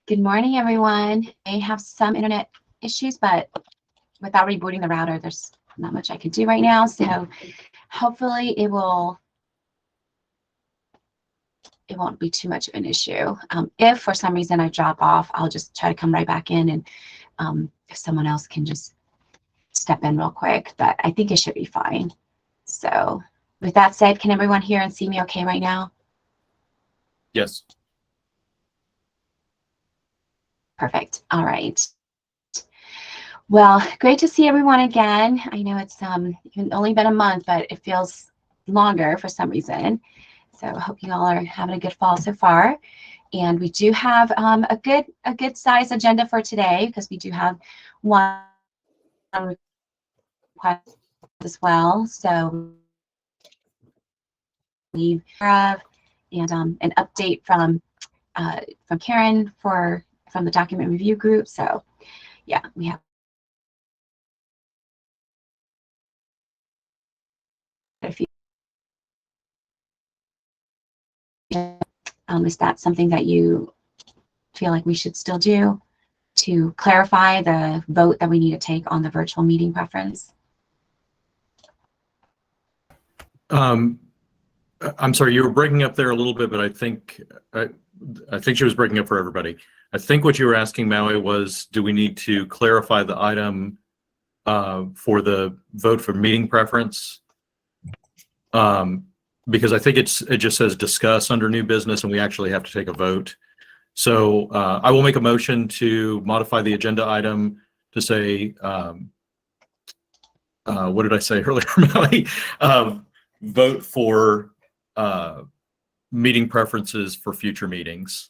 Good morning, everyone. I have some internet issues, but without rebooting the router, there's not much I can do right now. So hopefully it won't be too much of an issue. If for some reason I drop off, I'll just try to come right back in, and if someone else can just step in real quick, but I think it should be fine. So with that said, can everyone hear and see me okay right now? Yes. Perfect. All right. Well, great to see everyone again. I know it's only been a month, but it feels longer for some reason. So I hope you all are having a good fall so far. And we do have a good size agenda for today, because we do have one request as well. So we have an update from Karen from the document review group. So yeah, we have a few. Is that something that you feel like we should still do to clarify the vote that we need to take on the virtual meeting preference? I'm sorry, you were breaking up there a little bit, but I think she was breaking up for everybody. I think what you were asking, Maui, was, do we need to clarify the item for the vote for meeting preference? Because I think it just says discuss under new business, and we actually have to take a vote. So I will make a motion to modify the agenda item to say, what did I say earlier, Maui? Vote for meeting preferences for future meetings.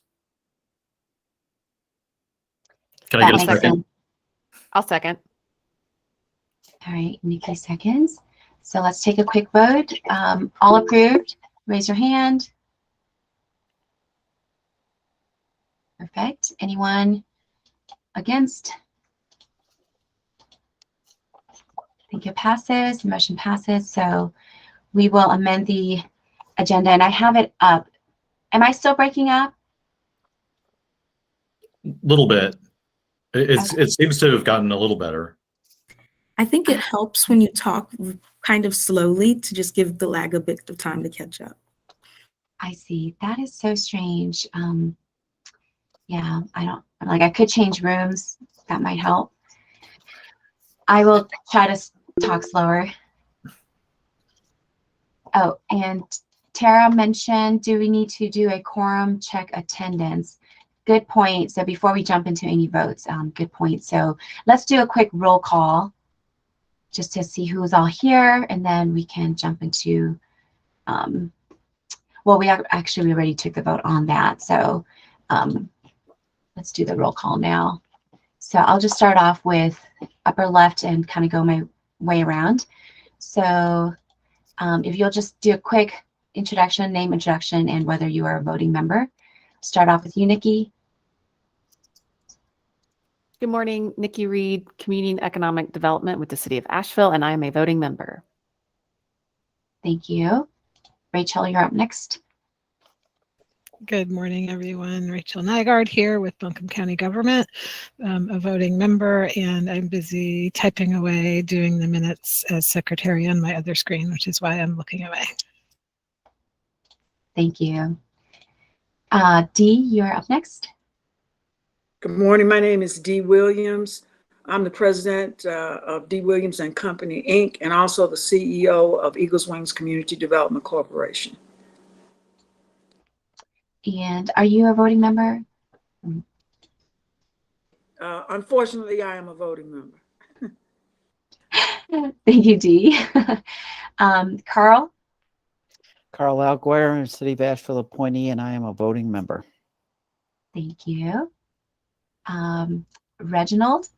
Can I get a second? I'll second. All right, Nikki seconds. So let's take a quick vote. All approved, raise your hand. Perfect. Anyone against? I think it passes. The motion passes. So we will amend the agenda, and I have it up. Am I still breaking up? A little bit. Okay. It seems to have gotten a little better. I think it helps when you talk kind of slowly to just give the lag a bit of time to catch up. I see. That is so strange. Yeah, I could change rooms. That might help. I will try to talk slower. Oh, and Tara mentioned, do we need to do a quorum check attendance? Good point. So before we jump into any votes, good point. So let's do a quick roll call just to see who's all here, and then we can jump into, well, we already took the vote on that. So let's do the roll call now. So I'll just start off with upper left and kind of go my way around. So if you'll just do a quick introduction, name, introduction, and whether you are a voting member. Start off with you, Nikki. Good morning, Nikki Reed, Community and Economic Development with the City of Asheville, and I am a voting member. Thank you. Rachel, you're up next. Good morning, everyone. Rachel Nygaard here with Buncombe County Government, a voting member, and I'm busy typing away doing the minutes as secretary on my other screen, which is why I'm looking away. Thank you. Dee, you're up next. Good morning. My name is Dee Williams. I'm the president of Dee Williams and Company, Inc., and also the CEO of Eagles Wings Community Development Corporation. And are you a voting member? Unfortunately, I am a voting member. Thank you, Dee. Carl? Carl Alguer, City of Asheville appointee, and I am a voting member. Thank you. Reginald?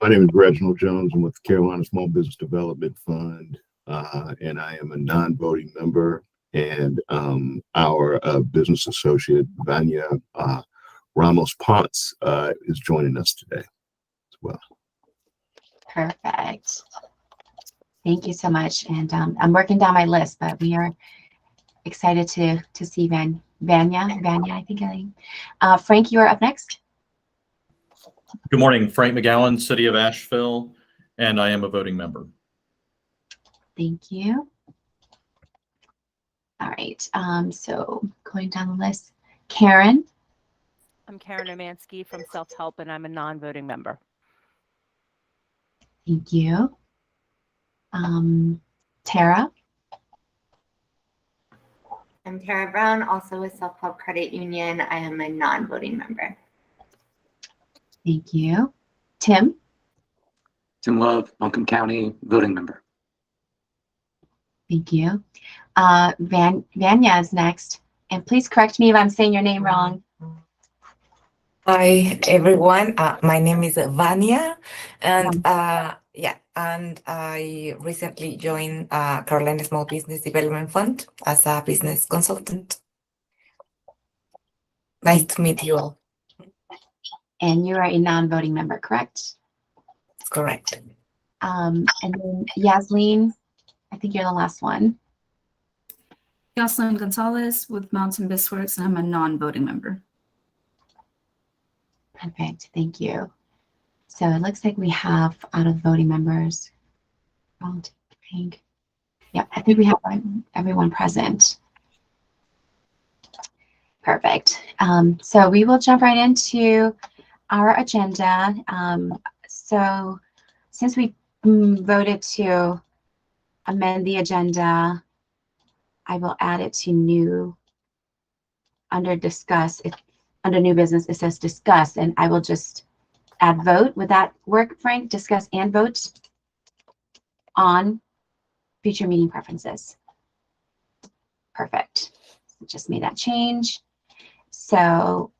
My name is Reginald Jones. I'm with the Carolina Small Business Development Fund, and I am a non-voting member. And our business associate, Vanya Ramos Ponce, is joining us today as well. Perfect. Thank you so much. And I'm working down my list, but we are excited to see Vanya, I think. Frank, you are up next. Good morning, Frank McGowan, City of Asheville, and I am a voting member. Thank you. All right, so going down the list, Karen. I'm Karen Omansky from Self Help, and I'm a non-voting member. Thank you. Tara. I'm Tara Brown, also with Self Help Credit Union. I am a non-voting member. Thank you. Tim. Tim Love, Buncombe County, voting member. Thank you. Vanya is next. And please correct me if I'm saying your name wrong. Hi, everyone. My name is Vanya, and and I recently joined Carolina Small Business Development Fund as a business consultant. Nice to meet you all. And you are a non-voting member, correct? That's correct. And then Yasleen, I think you're the last one. Jocelyn Gonzalez with Mountain Bestworks, and I'm a non-voting member. Perfect, thank you. So it looks like we have out of voting members. Yeah, I think we have everyone present. Perfect. So we will jump right into our agenda. So since we voted to amend the agenda, I will add it to new, under discuss. Under new business, it says discuss, and I will just add vote. Would that work, Frank? Discuss and vote on future meeting preferences. Perfect. Just made that change. So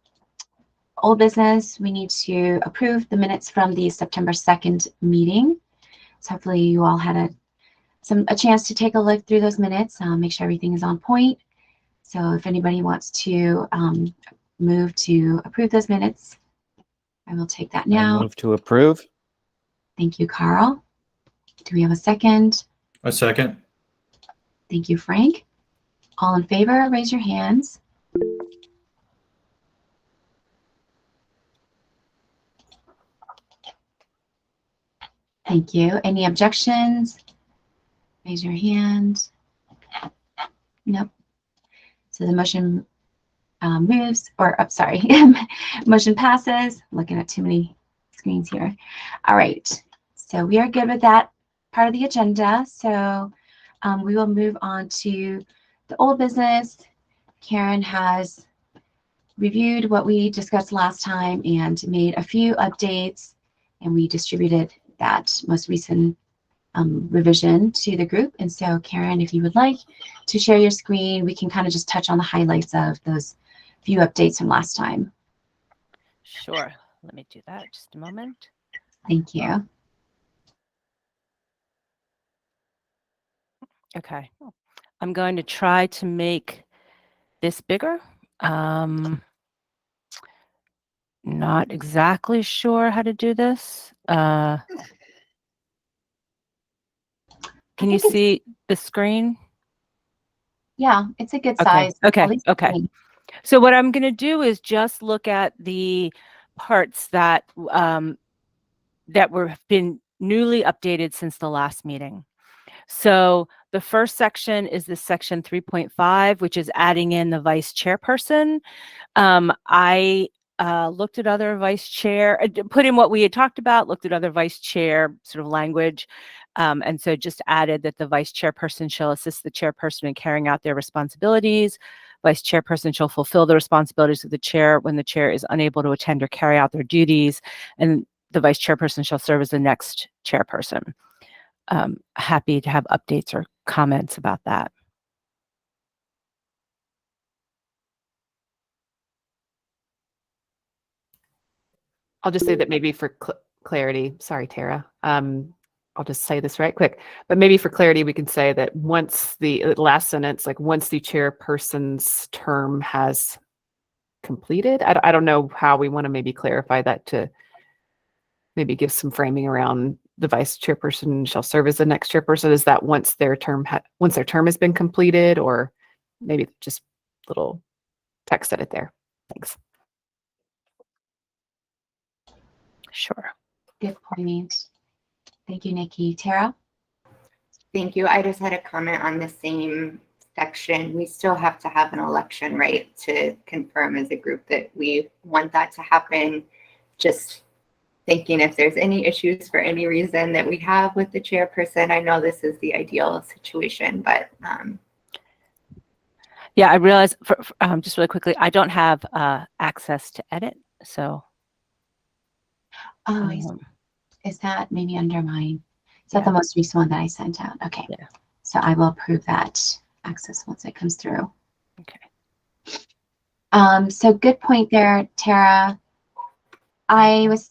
old business, we need to approve the minutes from the September 2nd meeting. So hopefully you all had a chance to take a look through those minutes, make sure everything is on point. So if anybody wants to move to approve those minutes, I will take that now. I move to approve. Thank you, Carl. Do we have a second? A second. Thank you, Frank. All in favor, raise your hands. Thank you. Any objections? Raise your hand. Nope. So the motion moves, or sorry, motion passes. I'm looking at too many screens here. All right, so we are good with that part of the agenda. So we will move on to the old business. Karen has reviewed what we discussed last time and made a few updates, and we distributed that most recent revision to the group. And so Karen, if you would like to share your screen, we can kind of just touch on the highlights of those few updates from last time. Sure. Let me do that. Just a moment. Thank you. Okay. I'm going to try to make this bigger. Not exactly sure how to do this. Can you see the screen? Yeah, it's a good Okay. size. Okay. Okay. So what I'm going to do is just look at the parts that that have been newly updated since the last meeting. So the first section is this section 3.5, which is adding in the vice chairperson. I looked at other vice chair, put in what we had talked about, looked at other vice chair sort of language. And so just added that the vice chairperson shall assist the chairperson in carrying out their responsibilities. Vice chairperson shall fulfill the responsibilities of the chair when the chair is unable to attend or carry out their duties. And the vice chairperson shall serve as the next chairperson. Happy to have updates or comments about that. I'll just say that maybe for clarity, sorry, Tara, I'll just say this right quick, but maybe for clarity, we can say that once the last sentence, like once the chairperson's term has completed, I don't know how we want to maybe clarify that to maybe give some framing around the vice chairperson shall serve as the next chairperson. Is that once their term has been completed, or maybe just little text edit there. Thanks. Sure. Good point. Thank you, Nikki. Tara? Thank you. I just had a comment on the same section. We still have to have an election, right, to confirm as a group that we want that to happen. Just thinking if there's any issues for any reason that we have with the chairperson. I know this is the ideal situation, but Yeah, I realize, just really quickly, I don't have access to edit, so. Oh, is that maybe under mine? Is that the most recent one that I sent out? Okay. Yeah. So I will approve that access once it comes through. Okay. So good point there, Tara. I was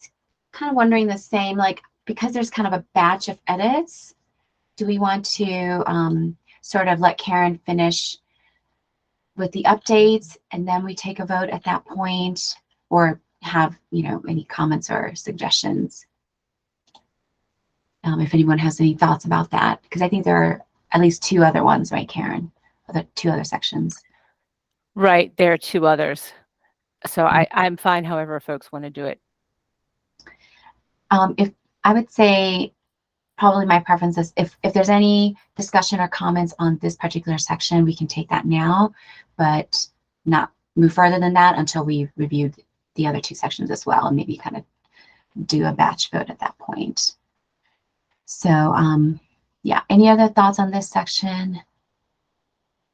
kind of wondering the same, like, because there's kind of a batch of edits, do we want to sort of let Karen finish with the updates and then we take a vote at that point, or have, you know, any comments or suggestions? If anyone has any thoughts about that, because I think there are at least two other ones, right, Karen? Two other sections. Right, there are two others. So I'm fine however folks want to do it. If I would say probably my preference is if there's any discussion or comments on this particular section, we can take that now, but not move further than that until we've reviewed the other two sections as well, and maybe kind of do a batch vote at that point. So yeah, any other thoughts on this section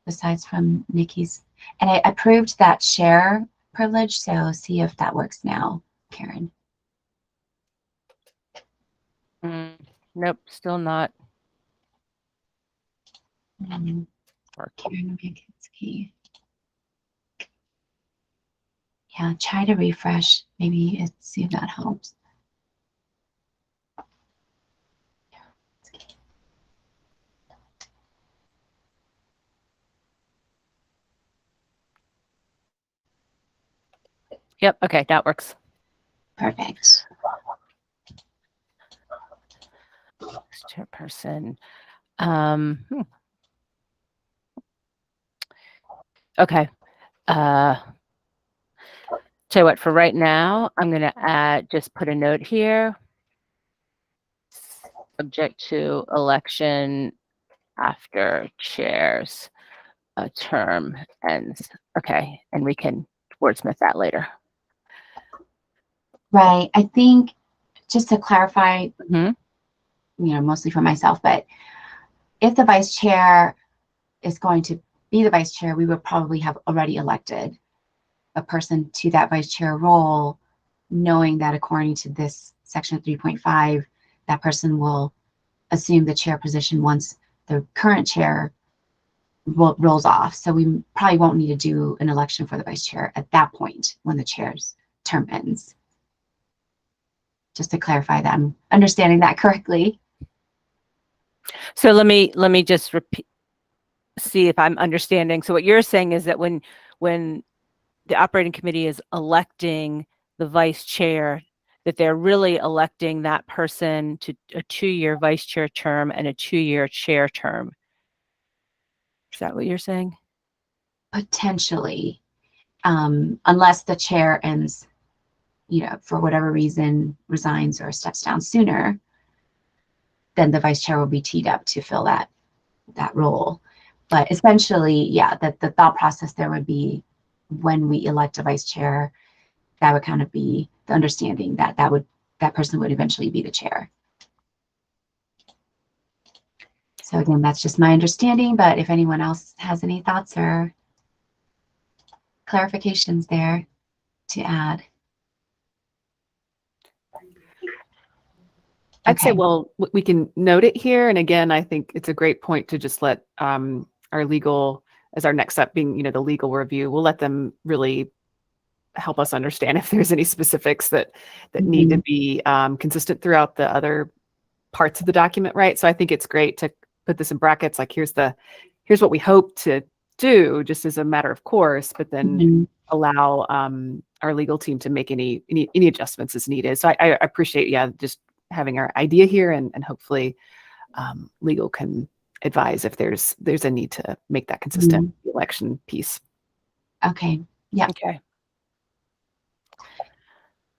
besides from Nikki's? And I approved that share privilege, so see if that works now, Karen. Nope, still not. Karen Rakinsky. Yeah, try to refresh. Maybe see if that helps. Yep, okay, that works. Perfect. Chairperson. Okay. Tell you what, for right now, I'm going to just put a note here. Subject to election after chair's term ends. Okay, and we can wordsmith that later. Right. I think just to clarify, you know, mostly for myself, but if the vice chair is going to be the vice chair, we would probably have already elected a person to that vice chair role, knowing that according to this section 3.5, that person will assume the chair position once the current chair rolls off. So we probably won't need to do an election for the vice chair at that point when the chair's term ends. Just to clarify that I'm understanding that correctly. So let me just repeat, see if I'm understanding. So what you're saying is that when the operating committee is electing the vice chair, that they're really electing that person to a 2-year vice chair term and a 2-year chair term. Is that what you're saying? Potentially, unless the chair ends, you know, for whatever reason, resigns or steps down sooner, then the vice chair will be teed up to fill that role. But essentially, yeah, that the thought process there would be when we elect a vice chair, that would kind of be the understanding that that person would eventually be the chair. So again, that's just my understanding, but if anyone else has any thoughts or clarifications there to add. I'd say, well, we can note it here. And again, I think it's a great point to just let our legal, as our next step being, you know, the legal review, we'll let them really help us understand if there's any specifics that need to be consistent throughout the other parts of the document, right? So I think it's great to put this in brackets, like here's what we hope to do just as a matter of course, but then allow our legal team to make any adjustments as needed. So I appreciate, just having our idea here, and hopefully legal can advise if there's a need to make that consistent election piece. Okay, Yeah. Okay.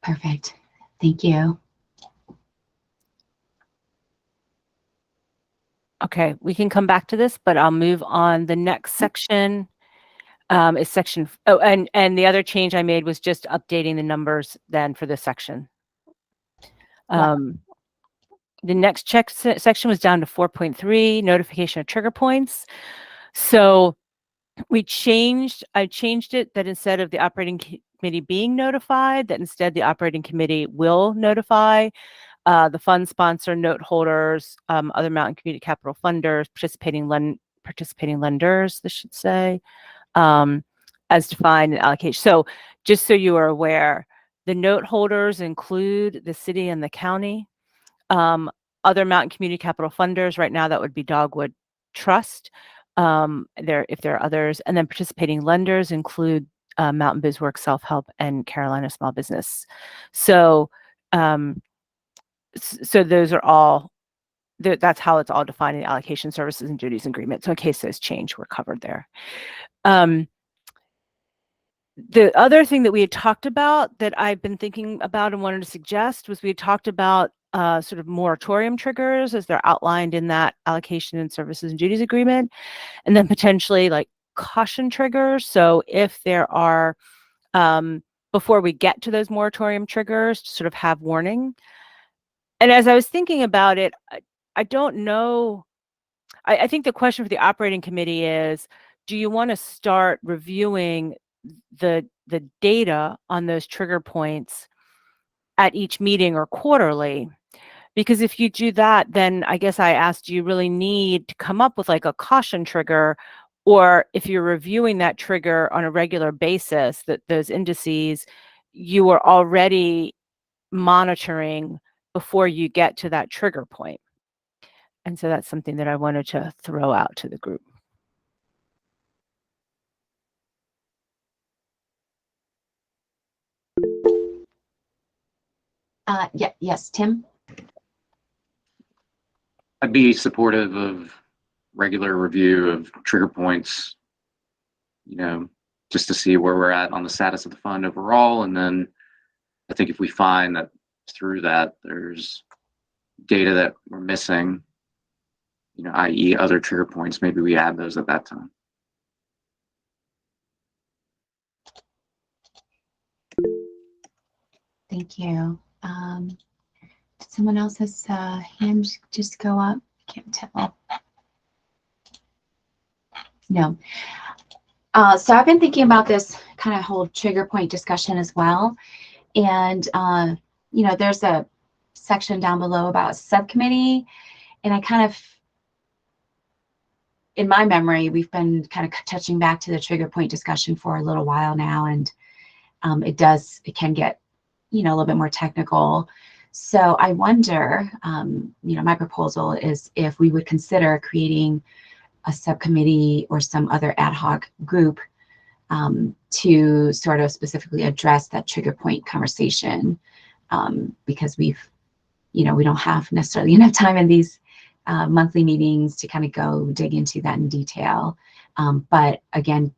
Perfect. Thank you. Okay, we can come back to this, but I'll move on. The next section is section, oh, and the other change I made was just updating the numbers then for this section. The next section was down to 4.3, notification of trigger points. So I changed it that instead of the operating committee being notified, that instead the operating committee will notify the fund sponsor, note holders, other Mountain Community Capital funders, participating lenders, this should say, as defined in allocation. So just so you are aware, the note holders include the city and the county. Other Mountain Community Capital funders, right now that would be Dogwood Trust, if there are others, and then participating lenders include Mountain BizWorks, Self-Help, and Carolina Small Business. So, so those are all, that's how it's all defined in the allocation services and duties agreement. So in case those change, we're covered there. The other thing that we had talked about that I've been thinking about and wanted to suggest was we had talked about sort of moratorium triggers as they're outlined in that allocation and services and duties agreement, and then potentially like caution triggers. So if there are, before we get to those moratorium triggers, to sort of have warning. And as I was thinking about it, I don't know. I think the question for the operating committee is, do you want to start reviewing the data on those trigger points at each meeting or quarterly? Because if you do that, then I guess I asked, do you really need to come up with like a caution trigger? Or if you're reviewing that trigger on a regular basis, that those indices, you are already monitoring before you get to that trigger point. And so that's something that I wanted to throw out to the group. Yeah, yes, Tim? I'd be supportive of regular review of trigger points, you know, just to see where we're at on the status of the fund overall. And then I think if we find that through that there's data that we're missing, you know, i.e. other trigger points, maybe we add those at that time. Thank you. Did someone else's hand just go up? I can't tell. No. So I've been thinking about this kind of whole trigger point discussion as well. And, you know, there's a section down below about subcommittee. And I kind of, in my memory, we've been kind of touching back to the trigger point discussion for a little while now. And it can get, you know, a little bit more technical. So I wonder, you know, my proposal is if we would consider creating a subcommittee or some other ad hoc group to sort of specifically address that trigger point conversation, because we've, you know, we don't have necessarily enough time in these monthly meetings to kind of go dig into that in detail. But again,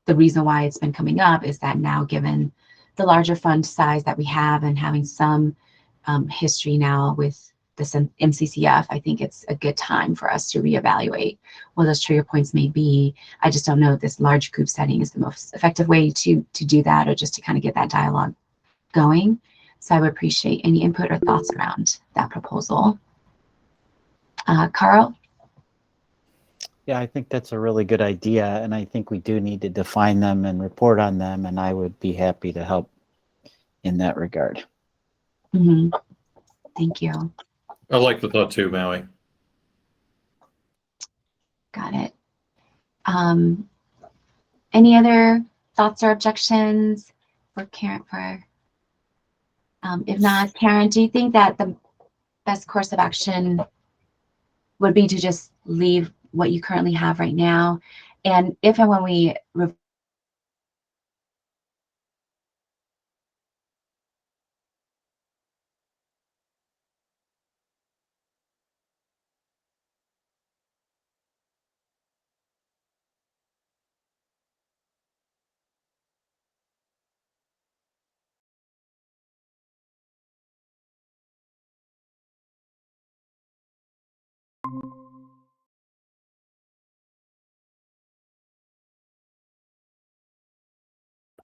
the reason why it's been coming up is that now, given the larger fund size that we have and having some history now with this MCCF, I think it's a good time for us to reevaluate what those trigger points may be. I just don't know if this large group setting is the most effective way to do that, or just to kind of get that dialogue going. So I would appreciate any input or thoughts around that proposal. Carl? Yeah, I think that's a really good idea, and I think we do need to define them and report on them, and I would be happy to help in that regard. Mm-hmm. Thank you. I like the thought too, Maui. Got it. Any other thoughts or objections for Karen? If not, Karen, do you think that the best course of action would be to just leave what you currently have right now? And if and when we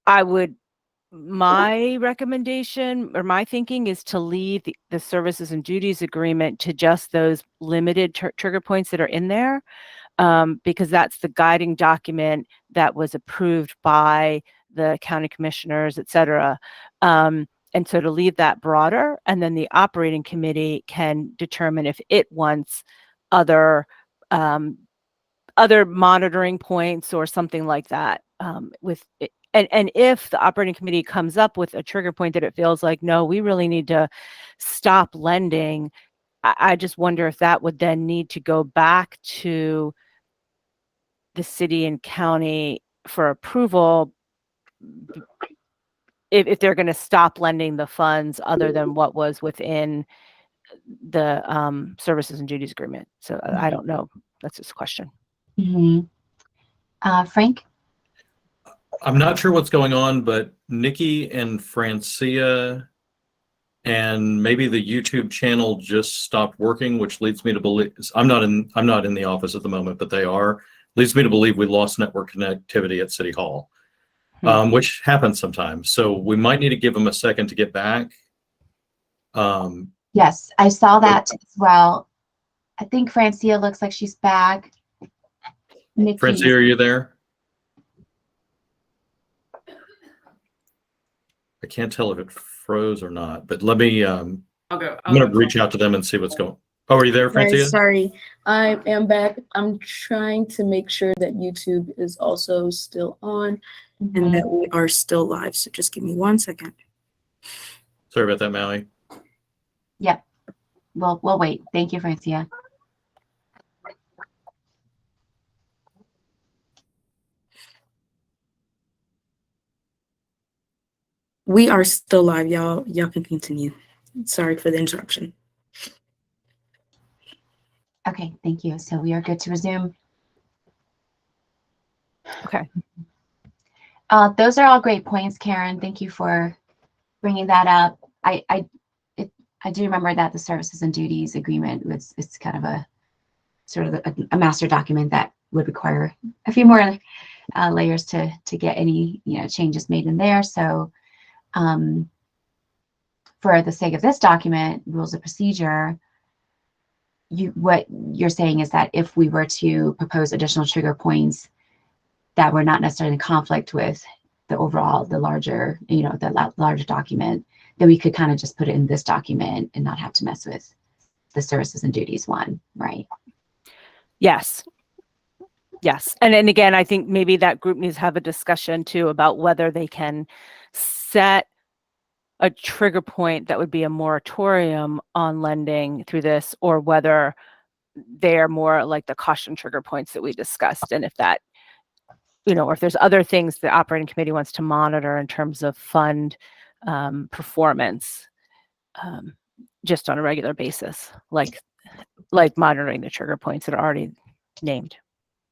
my recommendation or my thinking is to leave the services and duties agreement to just those limited trigger points that are in there, because that's the guiding document that was approved by the county commissioners, et cetera. And so to leave that broader, and then the operating committee can determine if it wants other monitoring points or something like that with it. And if the operating committee comes up with a trigger point that it feels like, no, we really need to stop lending, I just wonder if that would then need to go back to the city and county for approval if they're going to stop lending the funds other than what was within the services and duties agreement. So I don't know. That's just a question. Frank? I'm not sure what's going on, but Nikki and Francia and maybe the YouTube channel just stopped working, which leads me to believe I'm not in the office at the moment, but they are. Leads me to believe we lost network connectivity at City Hall, which happens sometimes. So we might need to give them a second to get back. Yes, I saw that as well. I think Francia looks like she's back. Nikki. Francia, are you there? I can't tell if it froze or not, but let me, I'm going to reach out to them and see what's going on. Oh, are you there, Francia? Right, sorry, I am back. I'm trying to make sure that YouTube is also still on And that we are still live. So just give me 1 second. Sorry about that, Maui. Yep. We'll wait. Thank you, Francia. We are still live, y'all. Y'all can continue. Sorry for the interruption. Okay, thank you. So we are good to resume. Okay. Those are all great points, Karen. Thank you for bringing that up. I do remember that the services and duties agreement it's kind of a sort of a master document that would require a few more layers to get any changes made in there. So for the sake of this document, rules of procedure, what you're saying is that if we were to propose additional trigger points that were not necessarily in conflict with the overall, the larger document, then we could kind of just put it in this document and not have to mess with the services and duties one, right? Yes. Yes. And then again, I think maybe that group needs to have a discussion too about whether they can set a trigger point that would be a moratorium on lending through this, or whether they're more like the caution trigger points that we discussed. And if that, or if there's other things the operating committee wants to monitor in terms of fund performance, just on a regular basis, like monitoring the trigger points that are already named.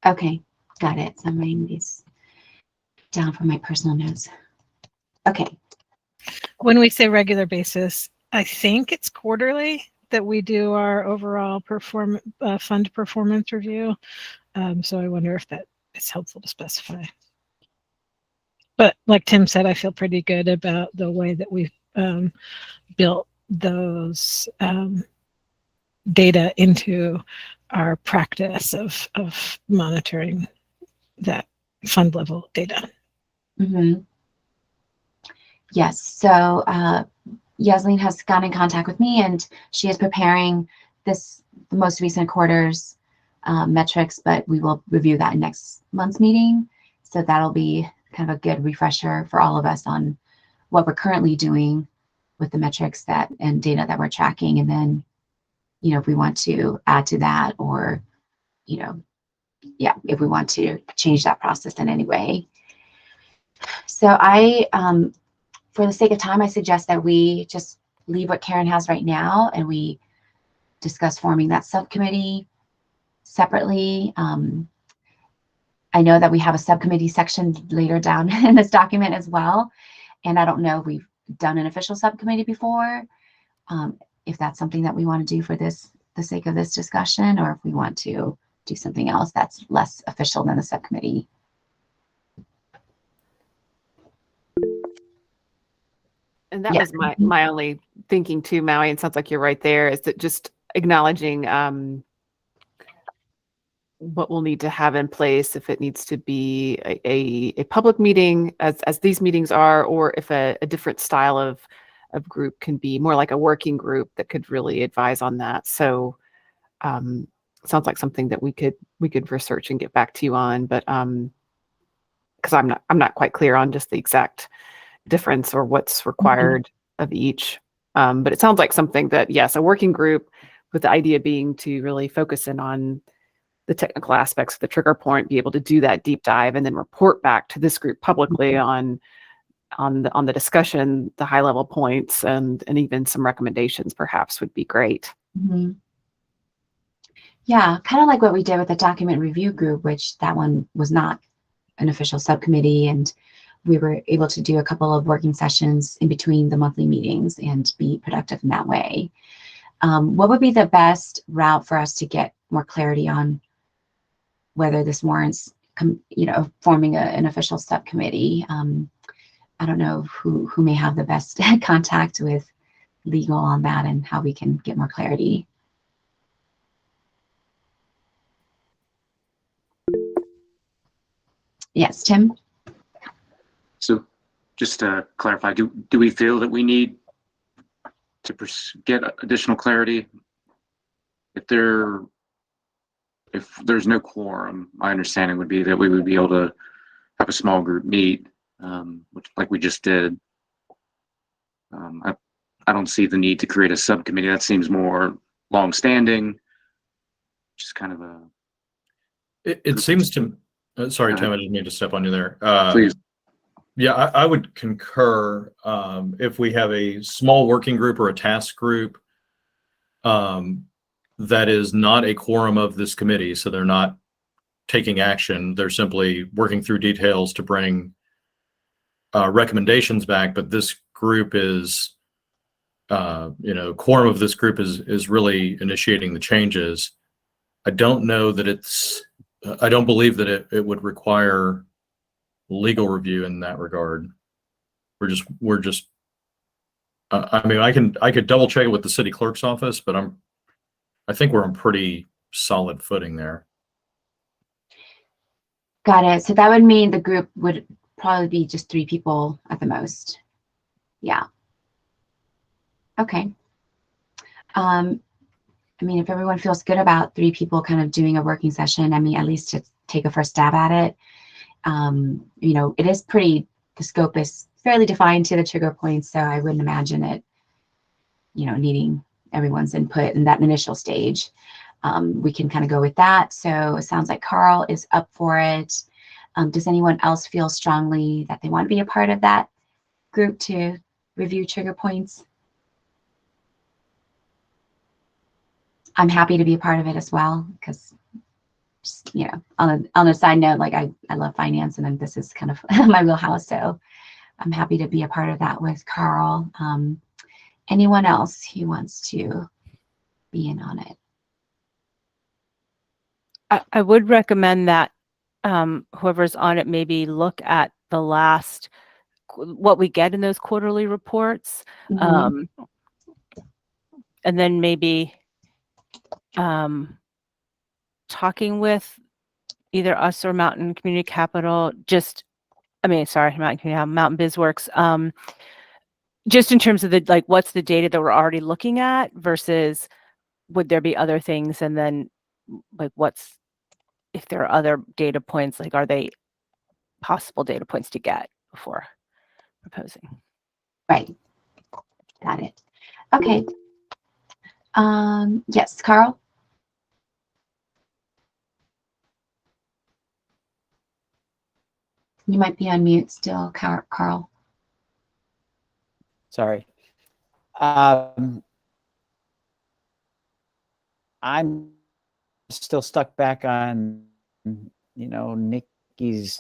Okay, got it. So I'm writing these down for my personal notes. Okay. When we say regular basis, I think it's quarterly that we do our overall fund performance review. So I wonder if that is helpful to specify. But like Tim said, I feel pretty good about the way that we've built those data into our practice of monitoring that fund level data. Mm-hmm. Yes. So Yasmin has gotten in contact with me, and she is preparing the most recent quarter's metrics, but we will review that in next month's meeting. So that'll be kind of a good refresher for all of us on what we're currently doing with the metrics and data that we're tracking. And then, if we want to add to that, or, if we want to change that process in any way. So for the sake of time, I suggest that we just leave what Karen has right now, and we discuss forming that subcommittee separately. I know that we have a subcommittee section later down in this document as well, and I don't know if we've done an official subcommittee before, if that's something that we want to do for the sake of this discussion, or if we want to do something else that's less official than the subcommittee. And that Yeah. was my only thinking too, Maui, and sounds like you're right there, is that just acknowledging what we'll need to have in place if it needs to be a public meeting as these meetings are, or if a different style of group can be more like a working group that could really advise on that. So sounds like something that we could research and get back to you on, but because I'm not quite clear on just the exact difference or what's required of each. But it sounds like something that, yes, a working group, with the idea being to really focus in on the technical aspects of the trigger point, be able to do that deep dive, and then report back to this group publicly on the discussion, the high level points, and even some recommendations perhaps would be great. Mhm. Yeah, kind of like what we did with the document review group, which that one was not an official subcommittee, and we were able to do a couple of working sessions in between the monthly meetings and be productive in that way. What would be the best route for us to get more clarity on whether this warrants, forming an official subcommittee? I don't know who may have the best contact with legal on that and how we can get more clarity. Yes, Tim? So just to clarify, do we feel that we need to get additional clarity? If there's no quorum, my understanding would be that we would be able to have a small group meet, which like we just did. I don't see the need to create a subcommittee. That seems more long-standing, just kind of a. It seems to. Sorry, Tim, I didn't mean to step on you there. Please. Yeah, I would concur. If we have a small working group or a task group that is not a quorum of this committee, so they're not taking action, they're simply working through details to bring recommendations back, but this group is, quorum of this group is really initiating the changes. I don't know that I don't believe that it would require legal review in that regard. We're just I mean, I could double check it with the city clerk's office, but I think we're on pretty solid footing there. Got it. So that would mean the group would probably be just 3 people at the most. Yeah. Okay. I mean, if everyone feels good about 3 people kind of doing a working session, I mean, at least to take a first stab at it. It is the scope is fairly defined to the trigger points, so I wouldn't imagine it, needing everyone's input in that initial stage. We can kind of go with that. So it sounds like Carl is up for it. Does anyone else feel strongly that they want to be a part of that group to review trigger points? I'm happy to be a part of it as well, because, on a side note, like I love finance, and then this is kind of my wheelhouse. So I'm happy to be a part of that with Carl. Anyone else who wants to be in on it? I would recommend that whoever's on it maybe look at the last, what we get in those quarterly reports, and then maybe talking with either us or Mountain Community Capital, Mountain BizWorks, just in terms of what's the data that we're already looking at versus would there be other things, and then if there are other data points, are they possible data points to get before proposing? Right. Got it. Okay. Yes, Carl? You might be on mute still, Carl. Sorry. I'm still stuck back on, Nikki's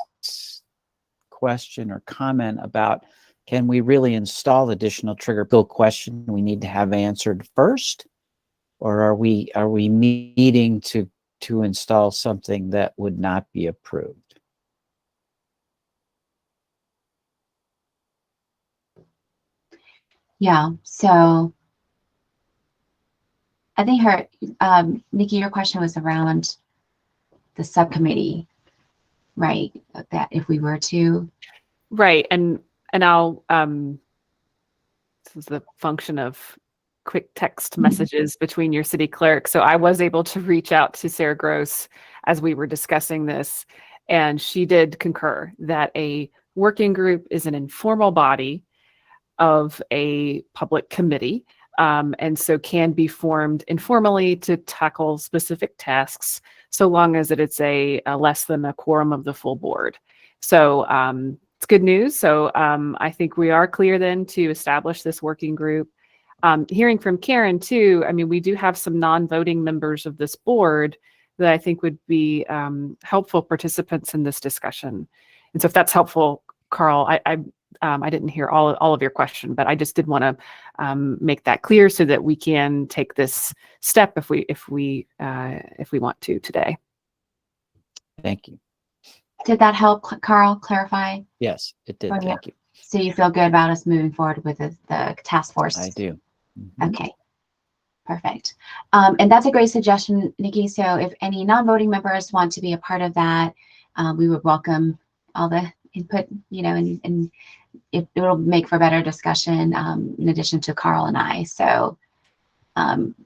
question or comment about, can we really install additional trigger bill question we need to have answered first? Or are we needing to install something that would not be approved? Yeah, so I think Nikki, your question was around the subcommittee, right? That if we were to. Right. And I'll, this is the function of quick text messages between your city clerk. So I was able to reach out to Sarah Gross as we were discussing this, and she did concur that a working group is an informal body of a public committee, and so can be formed informally to tackle specific tasks, so long as it's a less than a quorum of the full board. So it's good news. So I think we are clear then to establish this working group. Hearing from Karen too, I mean, we do have some non-voting members of this board that I think would be helpful participants in this discussion. And so if that's helpful, Carl, I didn't hear all of your question, but I just did want to make that clear so that we can take this step if we want to today. Thank you. Did that help, Carl, clarify? Yes, it did. Oh, yeah. Thank you. So you feel good about us moving forward with the task force? I do. Okay, perfect. And that's a great suggestion, Nikki. So if any non-voting members want to be a part of that, we would welcome all the input, you know, and it will make for better discussion in addition to Carl and I. So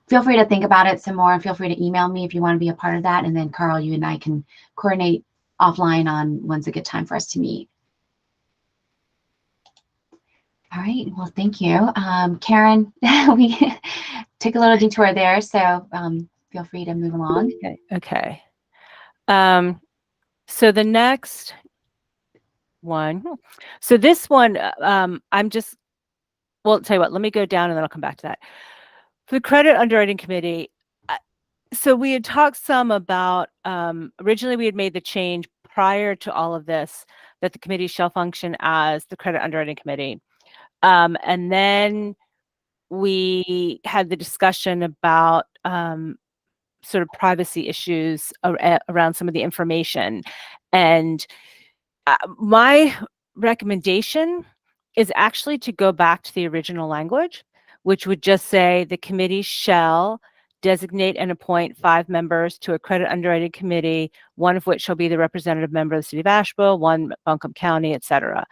feel free to think about it some more, and feel free to email me if you want to be a part of that. And then Carl, you and I can coordinate offline on when's a good time for us to meet. All right, well, thank you. Karen, we took a little detour there, so feel free to move along. Okay. So the next one, so this one, I'm just, well, tell you what, let me go down and then I'll come back to that. For the credit underwriting committee, so we had talked some about, originally we had made the change prior to all of this, that the committee shall function as the credit underwriting committee. And then we had the discussion about sort of privacy issues around some of the information. And my recommendation is actually to go back to the original language, which would just say the committee shall designate and appoint 5 members to a credit underwriting committee, one of which shall be the representative member of the city of Asheville, one Buncombe County, et cetera.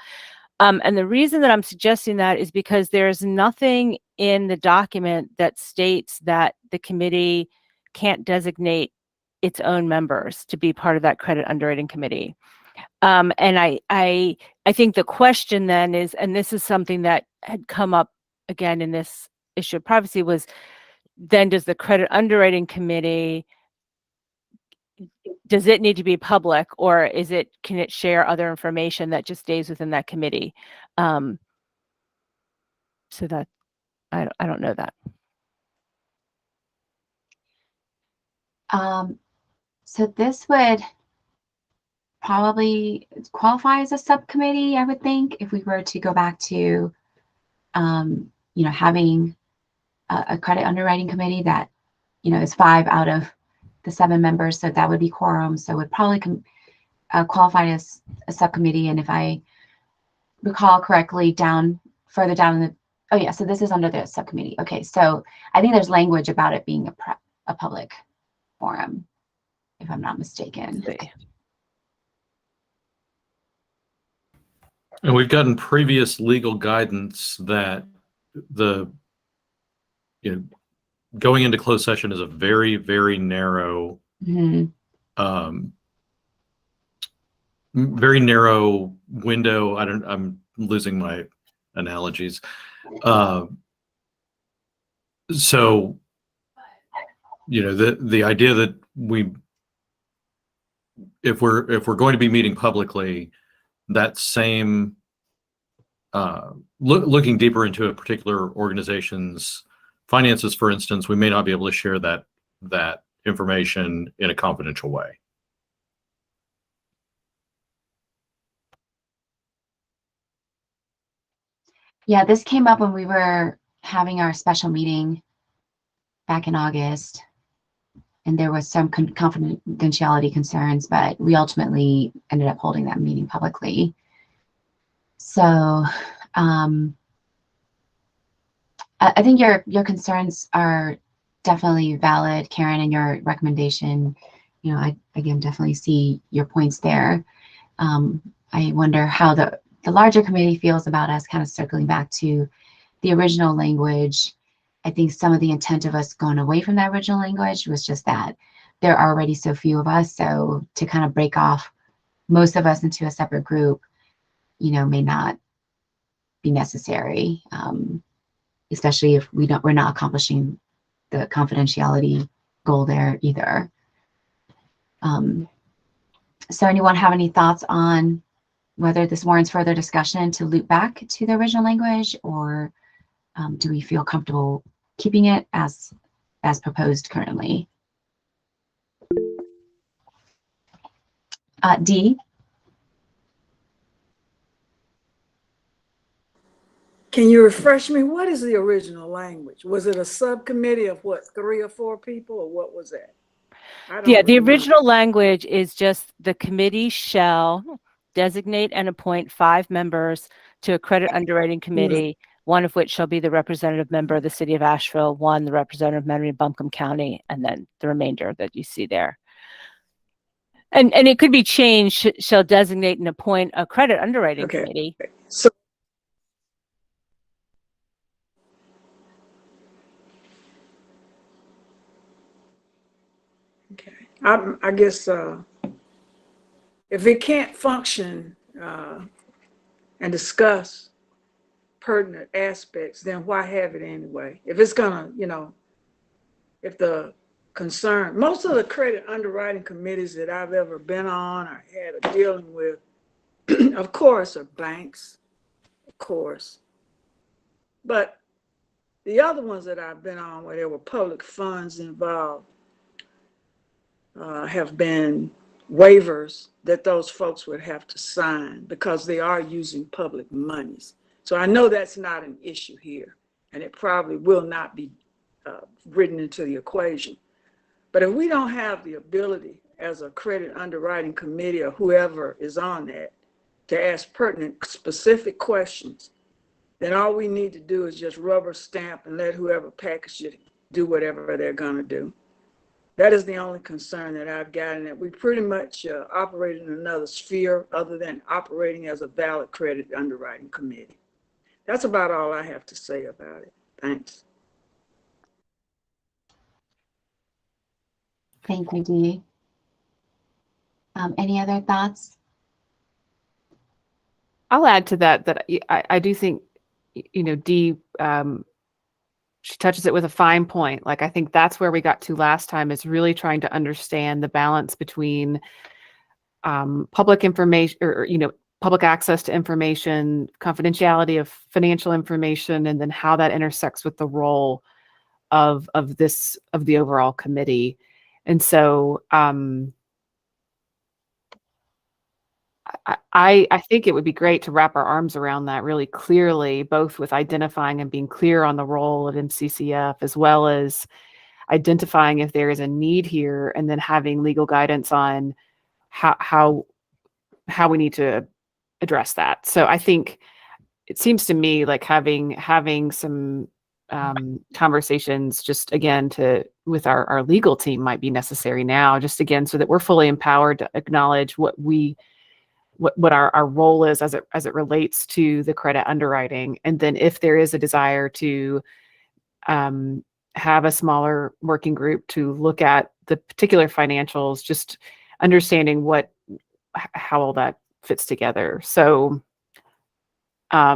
And the reason that I'm suggesting that is because there's nothing in the document that states that the committee can't designate its own members to be part of that credit underwriting committee. And I think the question then is, and this is something that had come up again in this issue of privacy, was then does the credit underwriting committee, does it need to be public, or can it share other information that just stays within that committee? So that I don't know that. So this would probably qualify as a subcommittee, I would think, if we were to go back to, you know, having a credit underwriting committee that, you know, is 5 out of the 7 members, so that would be quorum. So it would probably qualify as a subcommittee. And if I recall correctly, further down in the, oh yeah, so this is under the subcommittee. Okay, so I think there's language about it being a public forum, if I'm not mistaken. And we've gotten previous legal guidance that going into closed session is a very, very narrow, very narrow window. I'm losing my analogies. So, you know, the idea that if we're going to be meeting publicly, that same looking deeper into a particular organization's finances, for instance, we may not be able to share that information in a confidential way. Yeah, this came up when we were having our special meeting back in August, and there was some confidentiality concerns, but we ultimately ended up holding that meeting publicly. So I think your concerns are definitely valid, Karen, and your recommendation. You know, I again definitely see your points there. I wonder how the larger committee feels about us kind of circling back to the original language. I think some of the intent of us going away from that original language was just that there are already so few of us. So to kind of break off most of us into a separate group, you know, may not be necessary, especially if we're not accomplishing the confidentiality goal there either. So anyone have any thoughts on whether this warrants further discussion to loop back to the original language, or do we feel comfortable keeping it as proposed currently? D. Can you refresh me? What is the original language? Was it a subcommittee of what, 3 or 4 people, or what was that? Yeah, the original language is just the committee shall designate and appoint 5 members to a credit underwriting committee, one of which shall be the representative member of the city of Asheville, 1 the representative member of Buncombe County, and then the remainder that you see there. And it could be changed, shall designate and appoint a credit underwriting committee. So I guess if it can't function and discuss pertinent aspects, then why have it anyway? If it's gonna, you know, if the concern, most of the credit underwriting committees that I've ever been on or had a dealing with, of course, are banks, of course. But the other ones that I've been on where there were public funds involved, have been waivers that those folks would have to sign because they are using public monies. So I know that's not an issue here, and it probably will not be written into the equation. But if we don't have the ability as a credit underwriting committee or whoever is on that to ask pertinent, specific questions, then all we need to do is just rubber stamp and let whoever packaged it do whatever they're going to do. That is the only concern that I've got, and that we pretty much operate in another sphere other than operating as a valid credit underwriting committee. That's about all I have to say about it. Thanks. Thank you, Dee. Any other thoughts? I'll add to that I do think, you know, Dee, she touches it with a fine point. Like, I think that's where we got to last time, is really trying to understand the balance between public information, or, you know, public access to information, confidentiality of financial information, and then how that intersects with the role of the overall committee. And so I think it would be great to wrap our arms around that really clearly, both with identifying and being clear on the role of MCCF, as well as identifying if there is a need here, and then having legal guidance on how we need to address that. So I think it seems to me like having some conversations just again with our legal team might be necessary now, just again, so that we're fully empowered to acknowledge what our role is as it relates to the credit underwriting. And then if there is a desire to have a smaller working group to look at the particular financials, just understanding how all that fits together. So I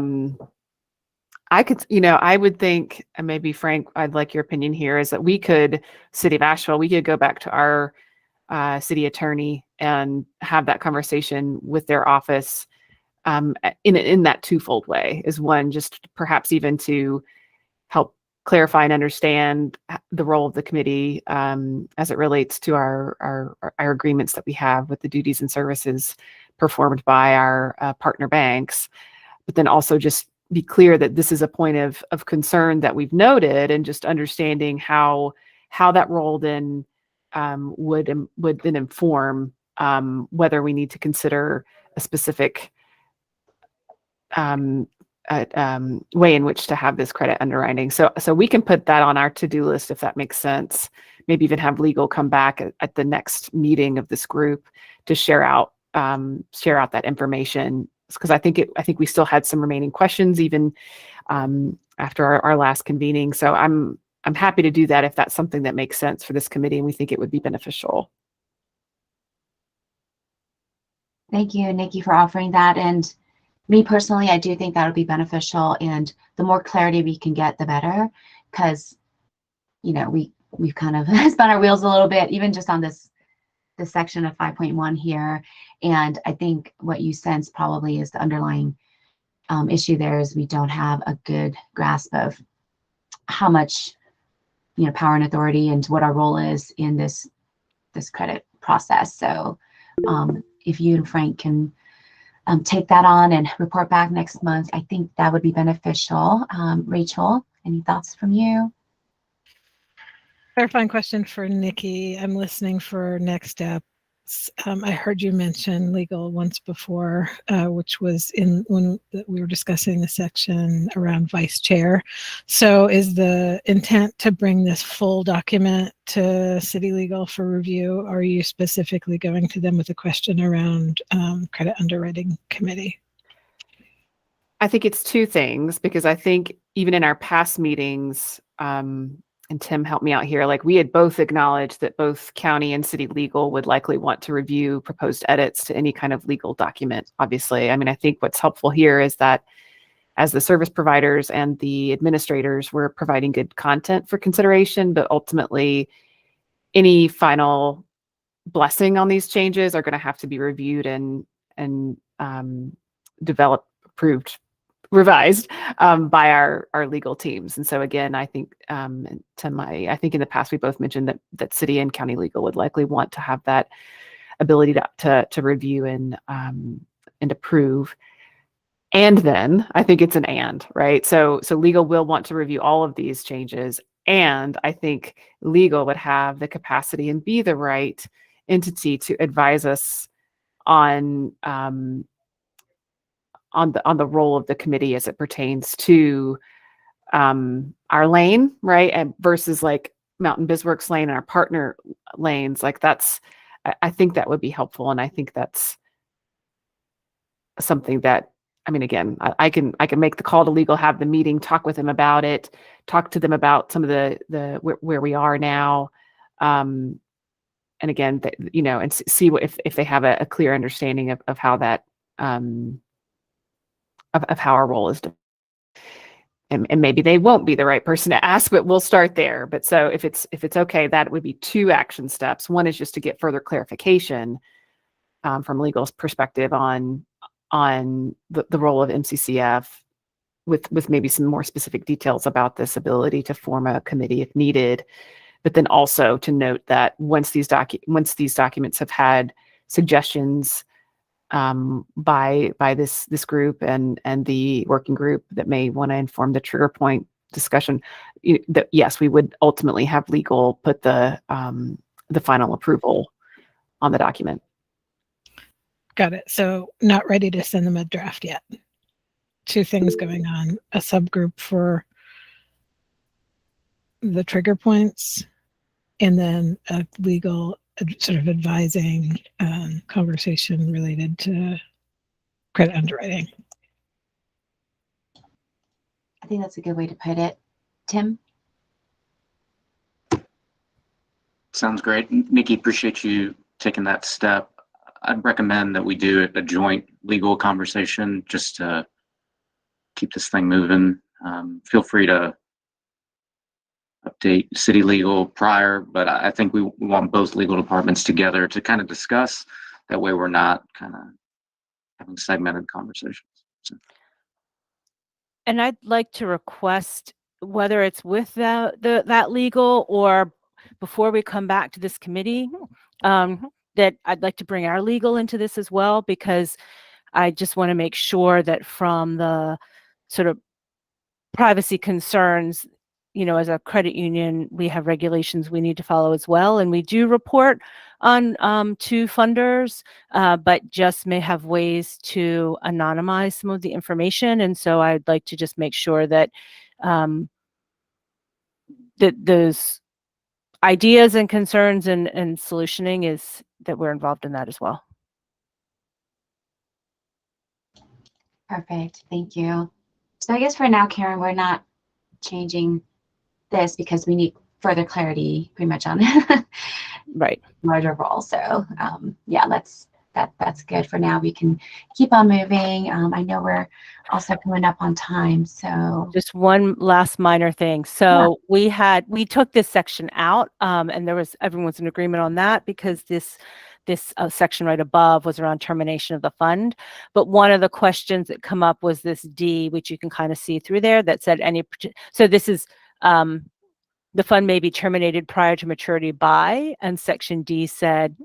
would think, and maybe Frank, I'd like your opinion here, is that City of Asheville, we could go back to our city attorney and have that conversation with their office in that twofold way. Is one, just perhaps even to help clarify and understand the role of the committee as it relates to our agreements that we have with the duties and services performed by our partner banks, but then also just be clear that this is a point of concern that we've noted, and just understanding how that role then would then inform whether we need to consider a specific way in which to have this credit underwriting. So we can put that on our to-do list if that makes sense. Maybe even have legal come back at the next meeting of this group to share out that information, because I think we still had some remaining questions even after our last convening. So I'm happy to do that if that's something that makes sense for this committee and we think it would be beneficial. Thank you, Nikki, for offering that. And me personally, I do think that would be beneficial. And the more clarity we can get, the better. Because, you know, we've kind of spun our wheels a little bit, even just on this section of 5.1 here. And I think what you sense probably is the underlying issue there is we don't have a good grasp of how much, you know, power and authority and what our role is in this credit process. So if you and Frank can take that on and report back next month, I think that would be beneficial. Rachel, any thoughts from you? Clarifying question for Nikki. I'm listening for next steps. I heard you mention legal once before, which was when we were discussing the section around vice chair. So is the intent to bring this full document to City Legal for review? Or are you specifically going to them with a question around credit underwriting committee? I think it's two things, because I think even in our past meetings, and Tim helped me out here, like we had both acknowledged that both county and city legal would likely want to review proposed edits to any kind of legal document, obviously. I mean, I think what's helpful here is that as the service providers and the administrators, we're providing good content for consideration, but ultimately any final blessing on these changes are going to have to be reviewed and developed, approved, revised by our legal teams. And so again, I think I think in the past we both mentioned that city and county legal would likely want to have that ability to review and approve. And then I think it's an and, right? So legal will want to review all of these changes, and I think legal would have the capacity and be the right entity to advise us on the role of the committee as it pertains to our lane, right? And versus like Mountain BizWorks lane and our partner lanes. Like I think that would be helpful. And I think that's something that, I mean, again, I can make the call to legal, have the meeting, talk with them about it, talk to them about some of the where we are now. And again, you know, and see if they have a clear understanding of how that, of how our role is. And maybe they won't be the right person to ask, but we'll start there. But so if it's okay, that would be 2 action steps. One is just to get further clarification from legal's perspective on the role of MCCF with maybe some more specific details about this ability to form a committee if needed. But then also to note that once these documents have had suggestions by this group and the working group that may want to inform the trigger point discussion, that yes, we would ultimately have legal put the final approval on the document. Got it. So not ready to send them a draft yet. 2 things going on: a subgroup for the trigger points, and then a legal sort of advising conversation related to credit underwriting. I think that's a good way to put it. Tim? Sounds great. Nikki, appreciate you taking that step. I'd recommend that we do a joint legal conversation just to keep this thing moving. Feel free to update city legal prior, but I think we want both legal departments together to kind of discuss. That way we're not kind of having segmented conversations. So. And I'd like to request, whether it's with that legal or before we come back to this committee, that I'd like to bring our legal into this as well, because I just want to make sure that from the sort of privacy concerns, you know, as a credit union, we have regulations we need to follow as well. And we do report to funders, but just may have ways to anonymize some of the information. And so I'd like to just make sure that that those ideas and concerns and solutioning is that we're involved in that as well. Perfect. Thank you. So I guess for now, Karen, we're not changing this because we need further clarity pretty much on right larger role. So yeah, that's good for now. We can keep on moving. I know we're also coming up on time. So just one last minor thing. So we took this section out and everyone's in agreement on that because this section right above was around termination of the fund. But one of the questions that come up was this D, which you can kind of see through there, that said so this is the fund may be terminated prior to maturity by, and section D said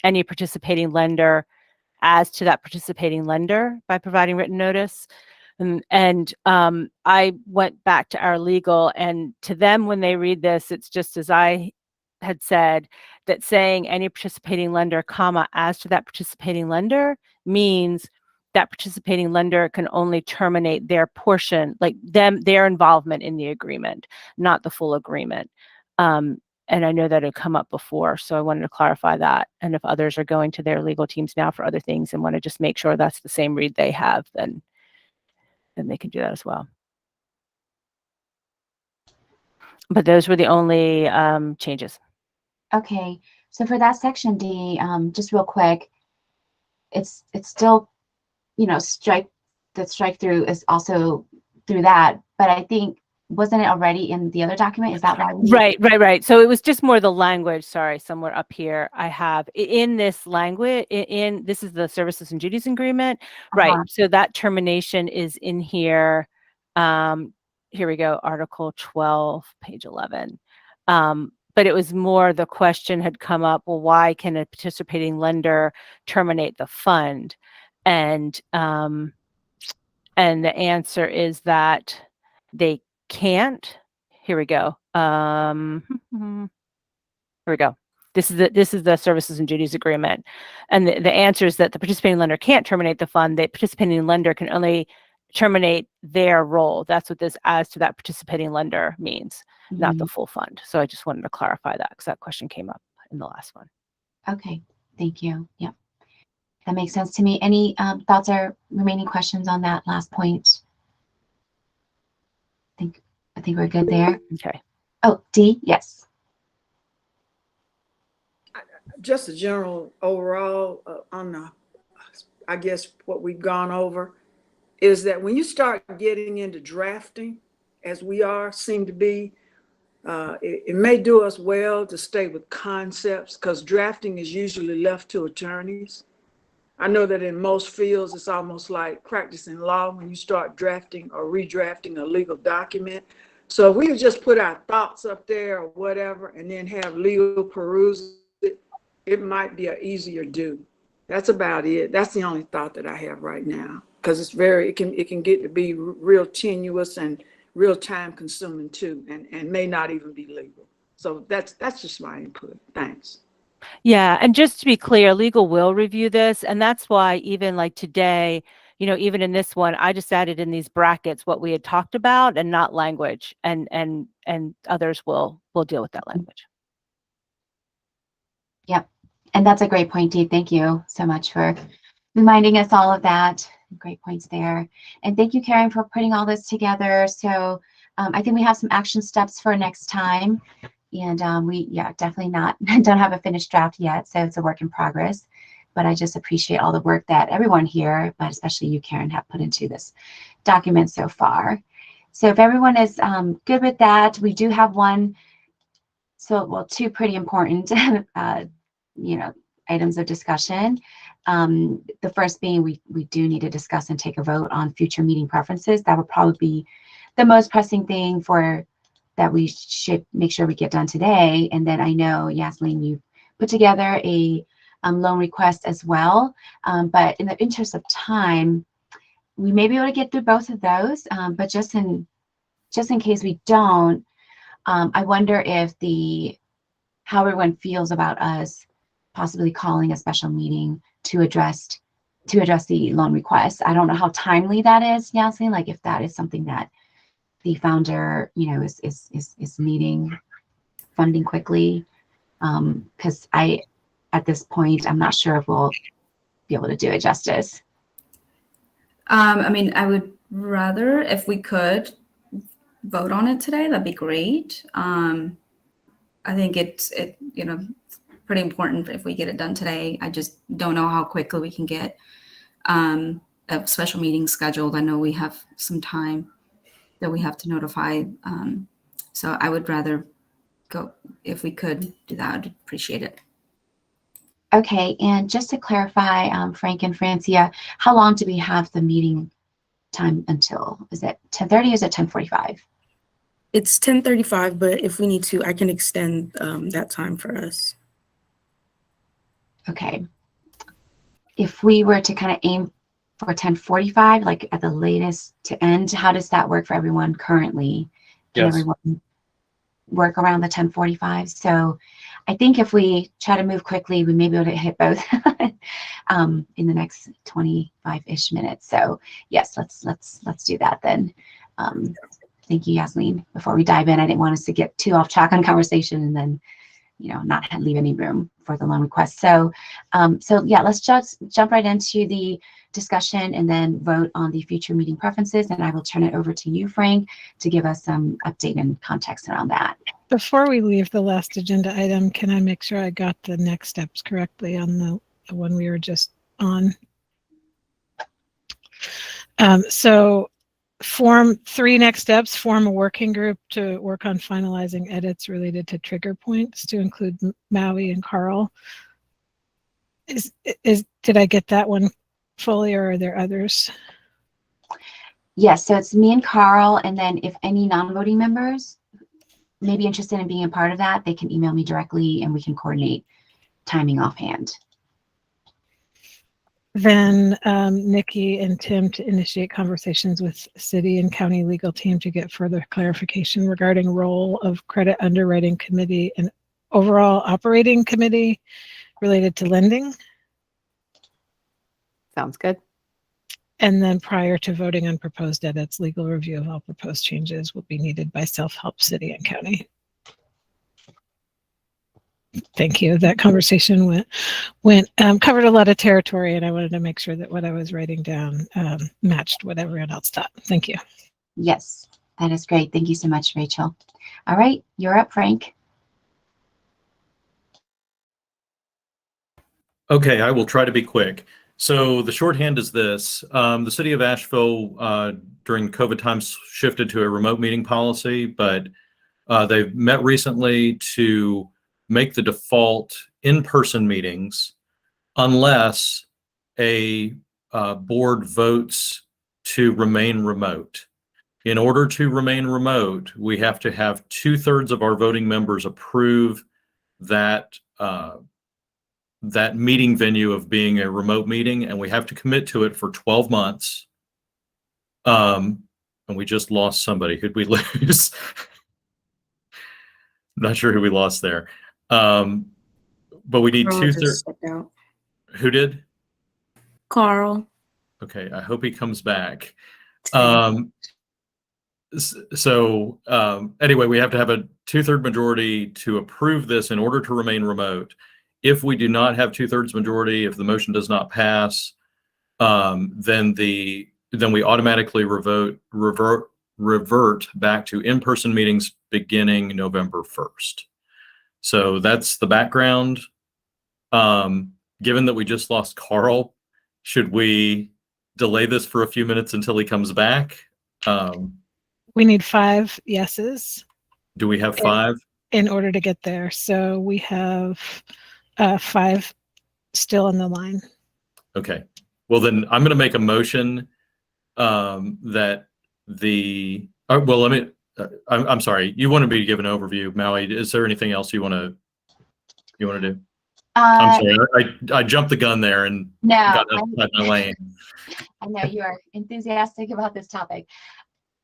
any participating lender as to that participating lender by providing written notice. And I went back to our legal, and to them when they read this, it's just as I had said, that saying any participating lender, comma, as to that participating lender means that participating lender can only terminate their portion, like their involvement in the agreement, not the full agreement. And I know that had come up before, so I wanted to clarify that. And if others are going to their legal teams now for other things and want to just make sure that's the same read they have, then they can do that as well. But those were the only changes. okay, so for that section D, just real quick, it's still, strike through is also through that, but I think, wasn't it already in the other document? Is that why? Right. So it was just more the language, sorry, somewhere up here I have in this language, this is the services and duties agreement, right? So that termination is in here. Here we go, Article 12, page 11. But it was more, the question had come up, well, why can a participating lender terminate the fund? And the answer is that they can't. Here we go. Here we go. This is the services and duties agreement. And the answer is that the participating lender can't terminate the fund. The participating lender can only terminate their role. That's what this as to that participating lender means, not the full fund. So I just wanted to clarify that because that question came up in the last one. Okay, thank you. Yeah, that makes sense to me. Any thoughts or remaining questions on that last point? I think we're good there. Okay. Oh, D, yes. Just a general overall on the, I guess what we've gone over is that when you start getting into drafting, as we seem to be, it may do us well to stay with concepts because drafting is usually left to attorneys. I know that in most fields, it's almost like practicing law when you start drafting or redrafting a legal document. So if we would just put our thoughts up there or whatever, and then have legal peruse it, it might be an easier do. That's about it. That's the only thought that I have right now, because it's it can get to be real tenuous and real time consuming too, and may not even be legal. So that's just my input. Thanks. Yeah, and just to be clear, legal will review this, and that's why even like today, even in this one, I just added in these brackets what we had talked about and not language, and others will deal with that language. Yep, and that's a great point, Dee. Thank you so much for reminding us all of that. Great points there, and thank you, Karen, for putting all this together. So I think we have some action steps for next time. And we definitely don't have a finished draft yet, so it's a work in progress. But I just appreciate all the work that everyone here, but especially you, Karen, have put into this document so far. So if everyone is good with that, we do have two pretty important items of discussion. The first being we do need to discuss and take a vote on future meeting preferences. That would probably be the most pressing thing that we should make sure we get done today. And then I know, Yasmin, you put together a loan request as well. But in the interest of time, we may be able to get through both of those. But just in case we don't, I wonder if how everyone feels about us possibly calling a special meeting to address the loan request. I don't know how timely that is, Yasmin, like if that is something that the founder, you know, is needing funding quickly. Because at this point, I'm not sure if we'll be able to do it justice. I mean, I would rather, if we could, vote on it today. That'd be great. I think it's you know, pretty important if we get it done today. I just don't know how quickly we can get a special meeting scheduled. I know we have some time that we have to notify. So I would rather go, if we could do that, I'd appreciate it. Okay, and just to clarify, Frank and Francia, how long do we have the meeting time until? Is it 10:30 or is it 10:45? It's 10:35, but if we need to, I can extend that time for us. Okay. If we were to kind of aim for 10:45, like at the latest to end, how does that work for everyone currently? Can Yes. everyone work around the 10:45? So I think if we try to move quickly, we may be able to hit both in the next 25-ish minutes. So yes, let's do that then. Thank you, Yasmin. Before we dive in, I didn't want us to get too off track on conversation and then, you know, not leave any room for the loan request. So, yeah, let's just jump right into the discussion and then vote on the future meeting preferences. And I will turn it over to you, Frank, to give us some update and context around that. Before we leave the last agenda item, can I make sure I got the next steps correctly on the one we were just on? So form 3 next steps, form a working group to work on finalizing edits related to trigger points to include Maui and Carl. Did I get that one fully, or are there others? Yes, so it's me and Carl, and then if any non-voting members may be interested in being a part of that, they can email me directly and we can coordinate timing offhand. Then Nikki and Tim to initiate conversations with city and county legal team to get further clarification regarding role of credit underwriting committee and overall operating committee related to lending. Sounds good. And then prior to voting on proposed edits, legal review of all proposed changes will be needed by self-help city and county. Thank you. That conversation covered a lot of territory, and I wanted to make sure that what I was writing down matched what everyone else thought. Thank you. Yes, that is great. Thank you so much, Rachel. All right, you're up, Frank. Okay, I will try to be quick. So the shorthand is this. The city of Asheville during COVID times shifted to a remote meeting policy, but they've met recently to make the default in-person meetings unless a board votes to remain remote. In order to remain remote, we have to have 2/3 of our voting members approve that that meeting venue of being a remote meeting, and we have to commit to it for 12 months. And we just lost somebody. Who'd we lose? Not sure who we lost there. But we need Carl 2/3. just stepped out. Who did? Carl. Okay, I hope he comes back. Anyway, we have to have a 2/3 majority to approve this in order to remain remote. If we do not have 2/3 majority, if the motion does not pass, then we automatically revert back to in-person meetings beginning November 1st. So that's the background. Given that we just lost Carl, should we delay this for a few minutes until he comes back? We need 5 yeses. Do we have 5? In order to get there. So we have 5 still in the line. Okay. Well, then I'm going to make a motion that well, let me, I'm sorry. You wanted me to give an overview, Maui. Is there anything else you want to do? I'm sorry. I jumped the gun there and got outside my lane. I know you are enthusiastic about this topic.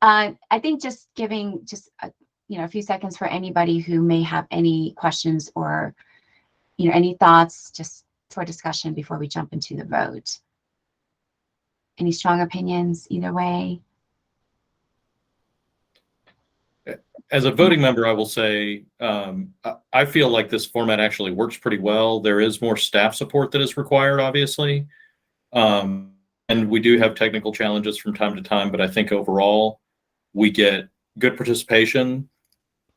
I think just giving a few seconds for anybody who may have any questions or any thoughts just for discussion before we jump into the vote? Any strong opinions either way? As a voting member, I will say I feel like this format actually works pretty well. There is more staff support that is required, obviously. And we do have technical challenges from time to time, but I think overall we get good participation,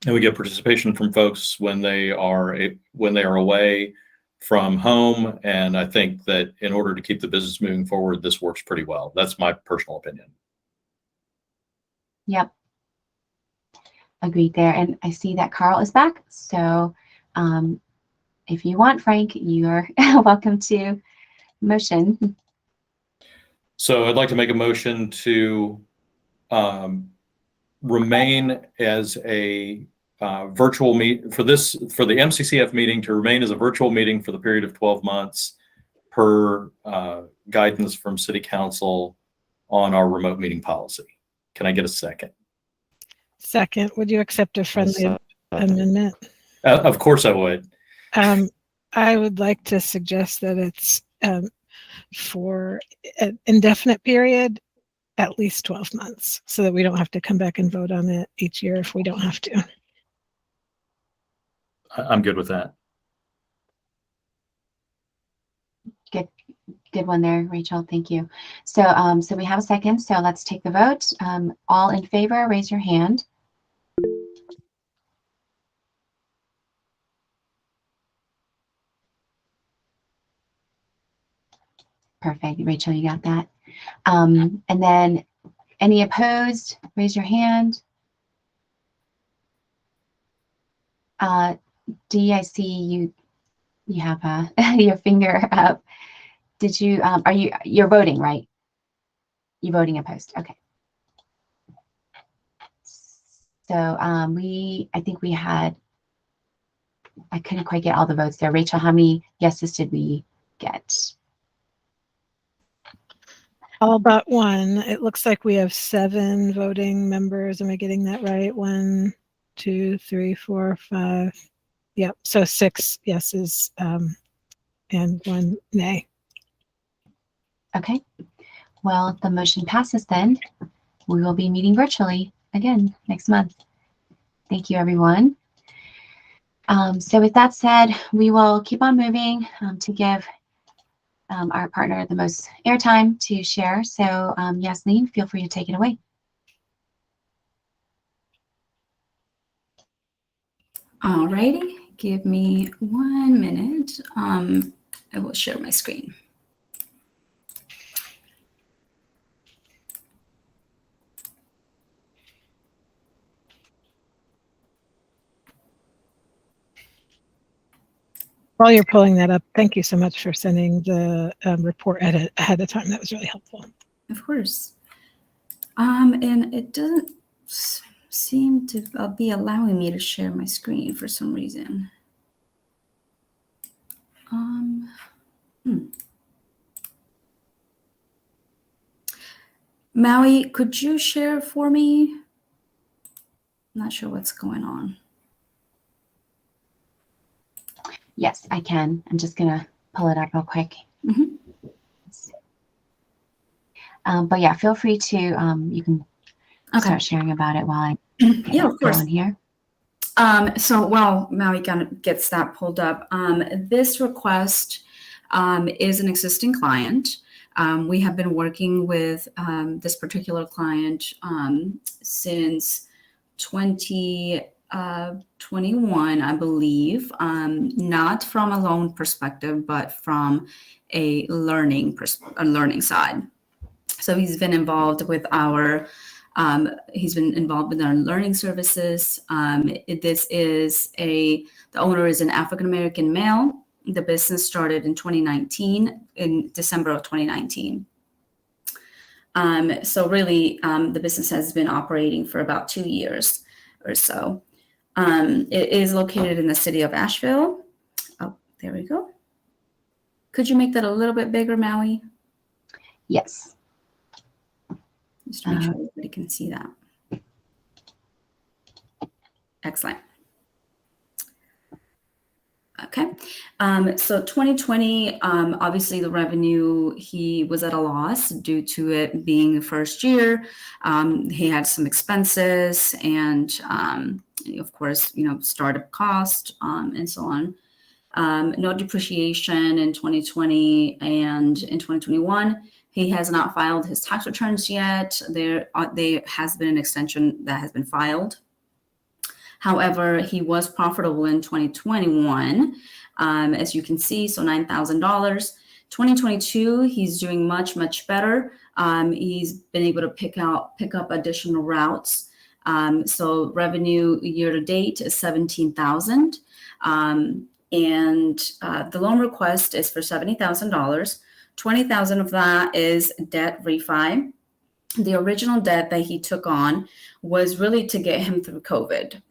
and we get participation from folks when they are away from home. And I think that in order to keep the business moving forward, this works pretty well. That's my personal opinion. Yep. Agreed there. And I see that Carl is back. So if you want, Frank, you're welcome to motion. So I'd like to make a motion to remain as a virtual meet for the MCCF meeting, to remain as a virtual meeting for the period of 12 months per guidance from City Council on our remote meeting policy. Can I get a second? Second, would you accept a friendly amendment? Of course I would. I would like to suggest that it's for an indefinite period, at least 12 months, so that we don't have to come back and vote on it each year if we don't have to. I'm good with that. Good one there, Rachel. Thank you. So, so we have a second. So let's take the vote. All in favor, raise your hand. Perfect, Rachel, you got that. And then any opposed, raise your hand. Dee, I see you have your finger up. Did you, you're voting, right? You're voting opposed, okay. So I think we had, I couldn't quite get all the votes there. Rachel, how many yeses did we get? All but one. It looks like we have 7 voting members. Am I getting that right? 1, 2, 3, 4, 5. Yep. So 6 yeses and 1 nay. Okay. Well, the motion passes then. We will be meeting virtually again next month. Thank you, everyone. So with that said, we will keep on moving to give our partner the most airtime to share. So Yasleen, feel free to take it away. All righty, give me 1 minute. I will share my screen. While you're pulling that up, thank you so much for sending the report ahead of time. That was really helpful. Of course. And it doesn't seem to be allowing me to share my screen for some reason. Maui, could you share for me? I'm not sure what's going on. Yes, I can. I'm just gonna pull it up real quick. But yeah, feel free to, you can start sharing about it while I yeah, of course. on here. So while Maui kind of gets that pulled up, this request is an existing client. We have been working with this particular client since 2021, I believe, not from a loan perspective, but from a learning side. So he's been involved with our learning services. The owner is an African-American male. The business started in 2019, in December of 2019. So really, the business has been operating for about 2 years or so. It is located in the city of Asheville. Oh, there we go. Could you make that a little bit bigger, Maui? Yes. Just to make sure everybody can see that. Excellent. Okay. So 2020, obviously the revenue, he was at a loss due to it being the first year. He had some expenses and, of course, startup cost, and so on. No depreciation in 2020, and in 2021, he has not filed his tax returns yet. There has been an extension that has been filed. However, he was profitable in 2021, as you can see, so $9,000. 2022, he's doing much, much better. He's been able to pick up additional routes. So revenue year to date is $17,000. And the loan request is for $70,000. $20,000 of that is debt refi. The original debt that he took on was really to get him through COVID.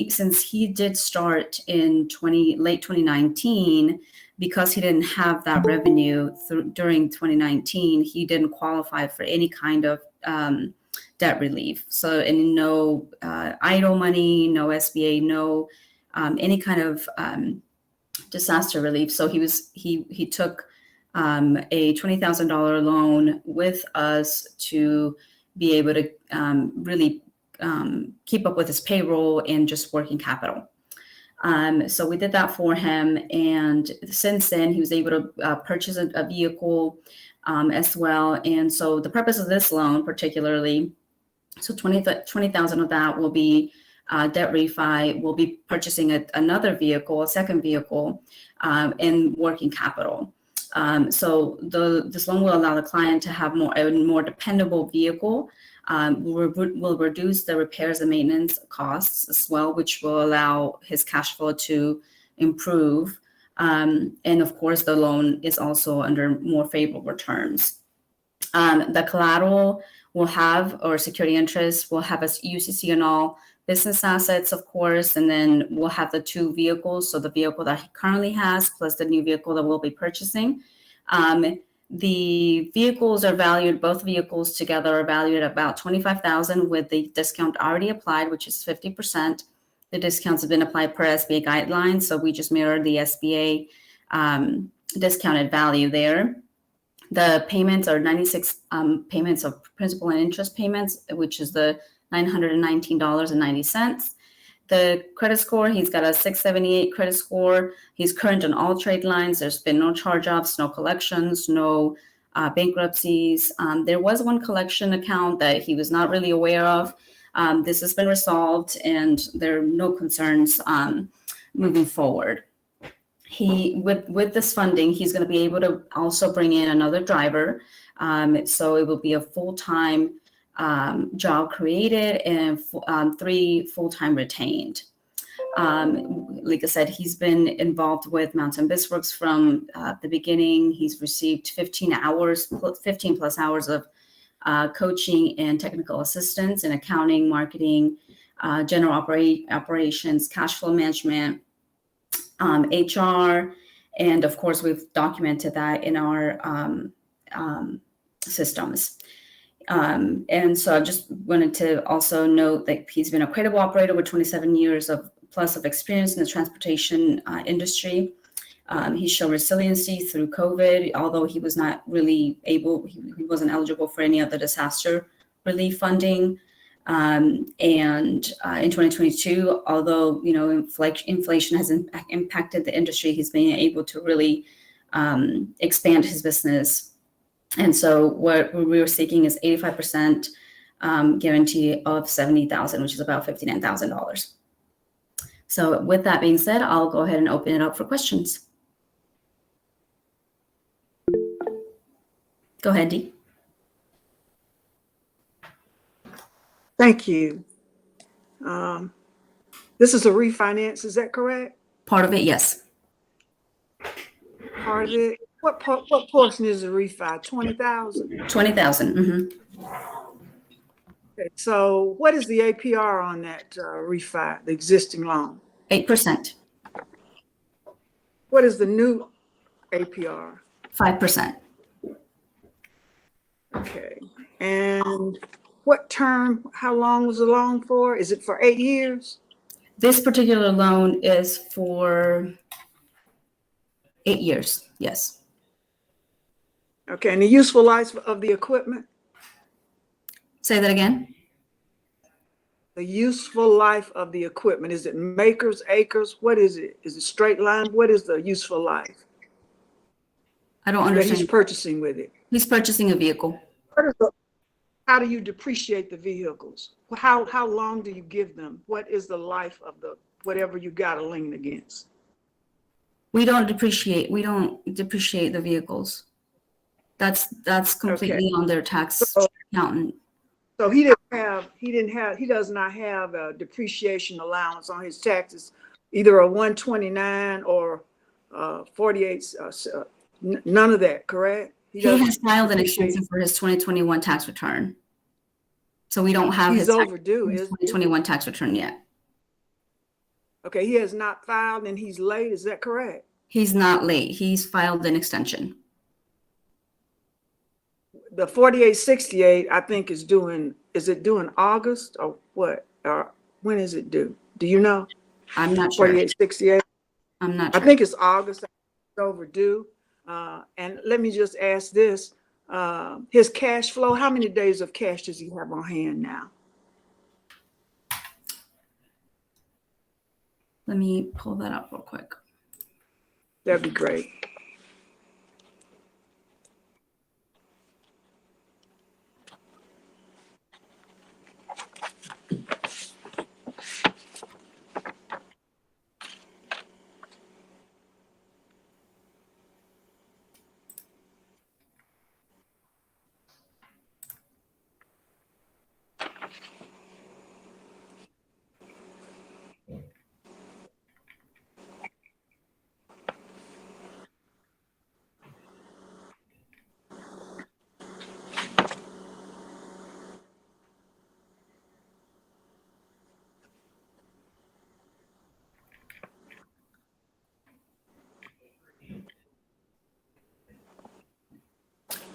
Since he did start in late 2019, because he didn't have that revenue during 2019, he didn't qualify for any kind of debt relief. So, and no idle money, no SBA, no any kind of disaster relief. So he took a $20,000 loan with us to be able to really keep up with his payroll and just working capital. So we did that for him. And since then, he was able to purchase a vehicle as well. And so the purpose of this loan particularly, so 20,000 of that will be debt refi. We'll be purchasing another vehicle, a second vehicle, and working capital. So this loan will allow the client to have a more dependable vehicle. Will reduce the repairs and maintenance costs as well, which will allow his cash flow to improve. And of course, the loan is also under more favorable terms. The collateral will have, or security interest will have a UCC and all business assets, of course, and then we'll have the two vehicles. So the vehicle that he currently has, plus the new vehicle that we'll be purchasing. The vehicles are valued, both vehicles together are valued at about $25,000 with the discount already applied, which is 50%. The discounts have been applied per SBA guidelines. So we just mirrored the SBA discounted value there. The payments are 96 payments of principal and interest payments, which is the $919.90. The credit score, he's got a 678 credit score. He's current on all trade lines. There's been no charge-offs, no collections, no bankruptcies. There was one collection account that he was not really aware of. This has been resolved, and there are no concerns moving forward. With this funding, he's going to be able to also bring in another driver. So it will be a full-time job created and 3 full-time retained. Like I said, he's been involved with Mountain BizWorks from the beginning. He's received 15 plus hours of coaching and technical assistance in accounting, marketing, general operations, cash flow management, HR, and of course, we've documented that in our systems. And so I just wanted to also note that he's been a credible operator with 27 years plus of experience in the transportation industry. He showed resiliency through COVID, although he was not really he wasn't eligible for any of the disaster relief funding. And in 2022, although inflation has impacted the industry, he's been able to really expand his business. And so what we were seeking is 85% guarantee of $70,000, which is about $59,000. So with that being said, I'll go ahead and open it up for questions. Go ahead, Dee. Thank you. This is a refinance, is that correct? Part of it, yes. Part of it? What portion is a refi? 20,000? 20,000. Mm-hmm. Okay, so what is the APR on that refi, the existing loan? 8%. What is the new APR? 5%. Okay. And what term, how long was the loan for? Is it for 8 years? This particular loan is for 8 years. Yes. Okay, and the useful life of the equipment? Say that again. The useful life of the equipment, is it makers, acres? What is it? Is it straight line? What is the useful life I don't that understand. he's purchasing with it? He's purchasing a vehicle. How do you depreciate the vehicles? How long do you give them? What is the life of the whatever you got a lien against? We don't depreciate the vehicles. That's completely on their tax accountant. So he does not have a depreciation allowance on his taxes, either a 129 or 48, none of that, correct? He has filed an extension for his 2021 tax return. So we don't have He's overdue, his is 2021 tax return yet. Okay, he has not filed and he's late, is that correct? He's not late. He's filed an extension. The 4868, I think is due in August or what? Or when is it due? Do you know? I'm not sure. 4868? I'm not sure. I think it's August, it's overdue. And let me just ask this, his cash flow, how many days of cash does he have on hand now? Let me pull that up real quick. That'd be great.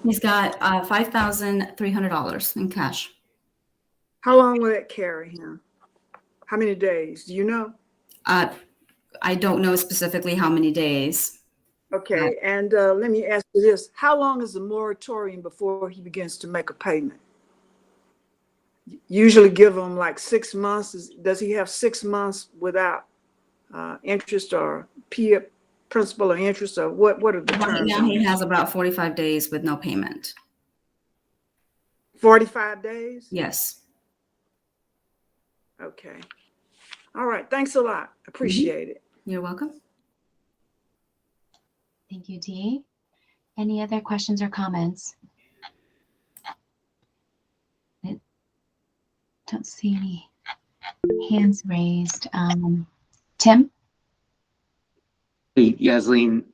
He's got $5,300 in cash. How long will that carry him? How many days? Do you know? I don't know specifically how many days. Okay, and let me ask you this. How long is the moratorium before he begins to make a payment? Usually give him like 6 months. Does he have 6 months without interest or principal or interest, or what are the terms? Right now he has about 45 days with no payment. 45 days? Yes. Okay. All right. Thanks a lot. Appreciate it. You're welcome. Thank you, Dee. Any other questions or comments? I don't see any hands raised. Tim? Hey, Yasleen,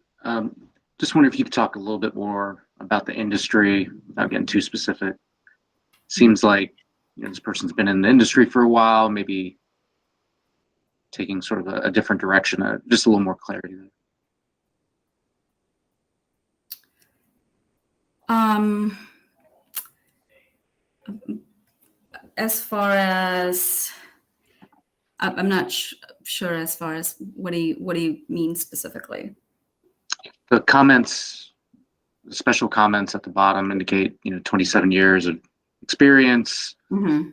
just wonder if you could talk a little bit more about the industry without getting too specific. Seems like this person's been in the industry for a while, maybe taking sort of a different direction. Just a little more clarity there. As far as I'm not sure as far as what do you mean specifically? The comments, the special comments at the bottom indicate 27 years of experience in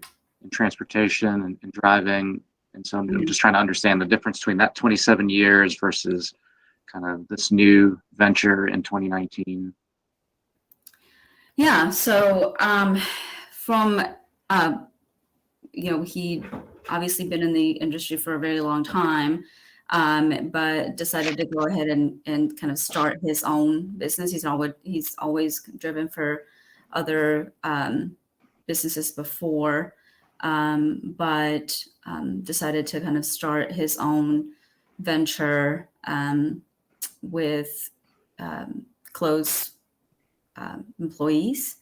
transportation and driving, and so I'm just trying to understand the difference between that 27 years versus kind of this new venture in 2019. Yeah, so from he obviously been in the industry for a very long time, but decided to go ahead and kind of start his own business. He's always driven for other businesses before, but decided to kind of start his own venture with close employees.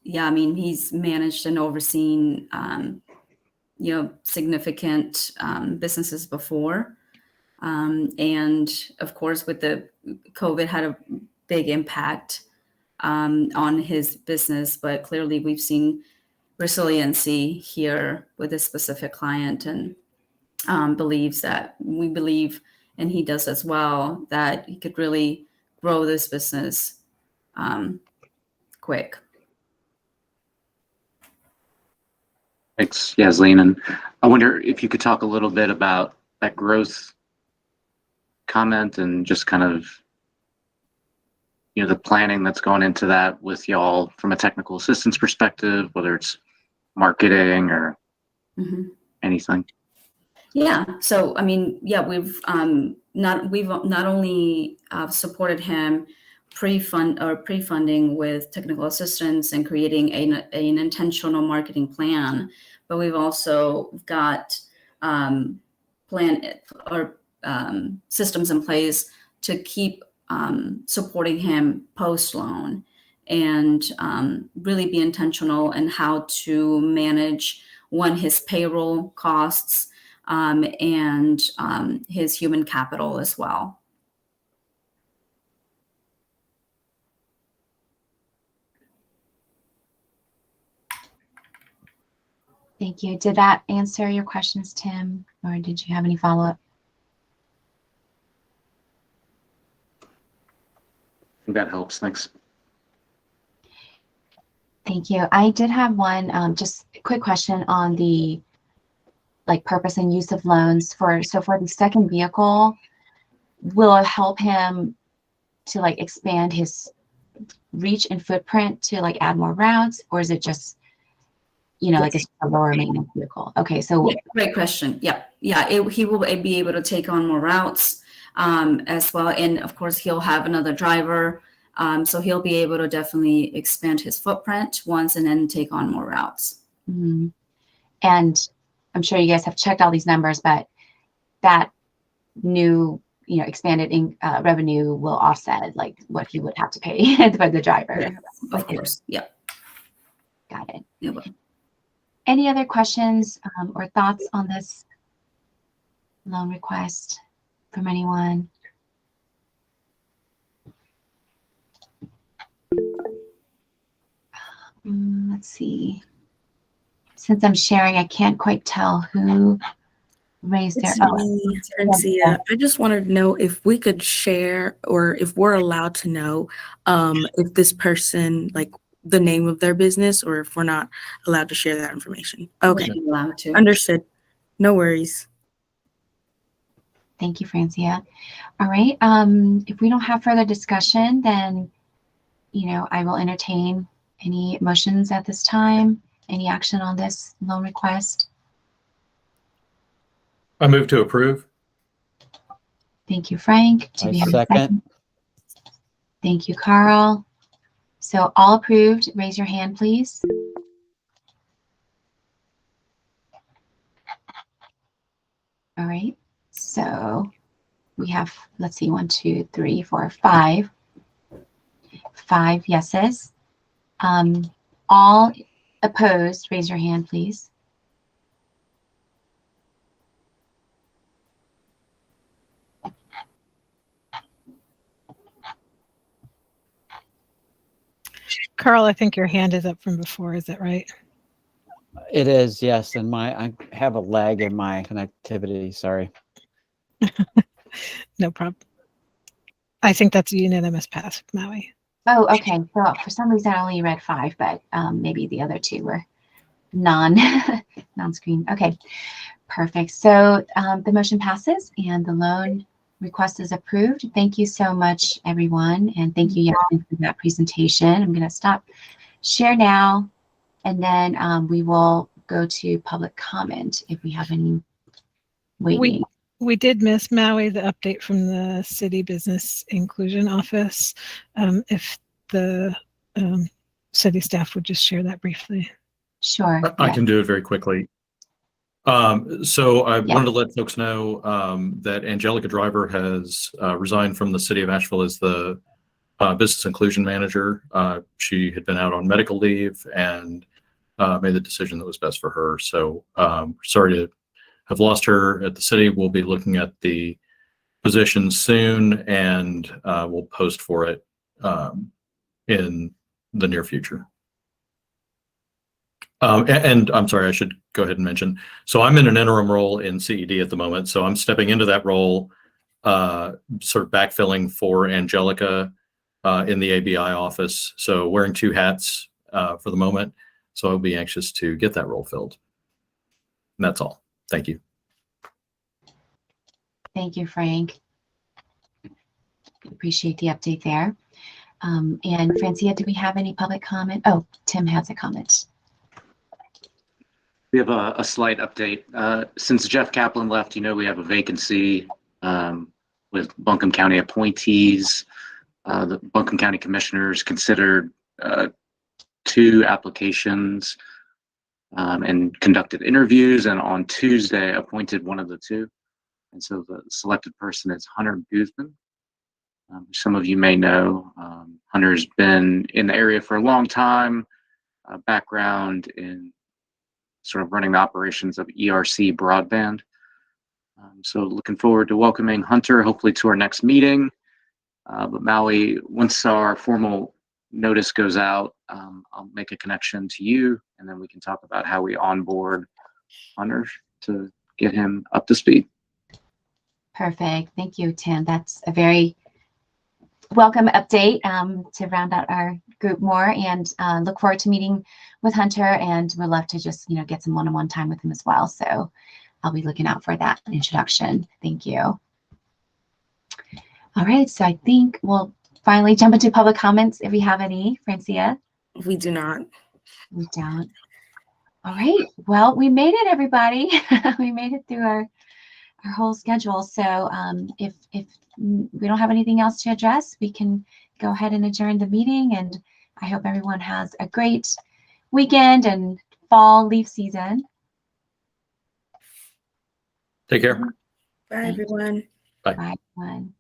Yeah, I mean, he's managed and overseen, significant businesses before. And of course, with the COVID had a big impact on his business, but clearly we've seen resiliency here with this specific client, and believes that we believe, and he does as well, that he could really grow this business quick. Thanks, Yasleen. And I wonder if you could talk a little bit about that growth comment and just kind of, the planning that's going into that with y'all from a technical assistance perspective, whether it's marketing or anything. Yeah. So, I mean, yeah, we've not only supported him pre-funding with technical assistance and creating an intentional marketing plan, but we've also got systems in place to keep supporting him post-loan, and really be intentional in how to manage his payroll costs and his human capital as well. Thank you. Did that answer your questions, Tim, or did you have any follow-up? I think that helps. Thanks. Thank you. I did have one, just a quick question on the purpose and use of loans for the second vehicle. Will it help him to expand his reach and footprint to add more routes, or is it just it's a lower maintenance vehicle? Okay, so yeah, great question. Yeah, he will be able to take on more routes as well, and of course he'll have another driver, so he'll be able to definitely expand his footprint once and then take on more routes. Mm-hmm. And I'm sure you guys have checked all these numbers, but that new expanded revenue will offset what he would have to pay for the driver. Yes, of course. Yeah. Got it. Yeah. Any other questions or thoughts on this loan request from anyone? Let's see. Since I'm sharing, I can't quite tell who raised their. Francia. I just wanted to know if we could share, or if we're allowed to know if this person, the name of their business, or if we're not allowed to share that information. Okay. We're allowed to. Understood. No worries. Thank you, Francia. All right. If we don't have further discussion, then, I will entertain any motions at this time. Any action on this loan request? I move to approve. Thank you, Frank. Do we have a second. Thank you, Carl. So all approved, raise your hand, please. All right. So we have, let's see, 1, 2, 3, 4, 5. 5 yeses. All opposed, raise your hand, please. Carl, I think your hand is up from before. Is that right? It is, yes. And I have a lag in my connectivity. Sorry. No problem. I think that's a unanimous pass, Maui. Oh, okay. So for some reason I only read 5, but maybe the other 2 were non-screen. Okay, perfect. So the motion passes and the loan request is approved. Thank you so much, everyone. And thank you, Yasmin, for that presentation. I'm going to stop share now, and then we will go to public comment if we have any waiting. We did miss, Maui, the update from the City Business Inclusion Office. If the city staff would just share that briefly. Sure. I can do it very quickly. So I wanted to let folks know that Angelica Driver has resigned from the City of Asheville as the Business Inclusion Manager. She had been out on medical leave and made the decision that was best for her. So sorry to have lost her at the city. We'll be looking at the position soon, and we'll post for it in the near future. And I'm sorry, I should go ahead and mention. So I'm in an interim role in CED at the moment. So I'm stepping into that role, sort of backfilling for Angelica in the ABI office. So wearing two hats for the moment. So I'll be anxious to get that role filled. And that's all. Thank you. Thank you, Frank. Appreciate the update there. And Francia, do we have any public comment? Oh, Tim has a comment. We have a slight update. Since Jeff Kaplan left, we have a vacancy with Buncombe County appointees. The Buncombe County Commissioners considered 2 applications and conducted interviews, and on Tuesday appointed one of the 2. And so the selected person is Hunter Guzman. Some of you may know. Hunter's been in the area for a long time, background in sort of running the operations of ERC Broadband. So looking forward to welcoming Hunter, hopefully to our next meeting. But Maui, once our formal notice goes out, I'll make a connection to you, and then we can talk about how we onboard Hunter to get him up to speed. Perfect. Thank you, Tim. That's a very welcome update to round out our group more, and look forward to meeting with Hunter, and we'd love to just get some one-on-one time with him as well. So I'll be looking out for that introduction. Thank you. All right, so I think we'll finally jump into public comments if we have any. Francia? We do not. We don't. All right, well, we made it, everybody. We made it through our whole schedule. So if we don't have anything else to address, we can go ahead and adjourn the meeting, and I hope everyone has a great weekend and fall leaf season. Take care. Bye, everyone. Bye. Bye, everyone.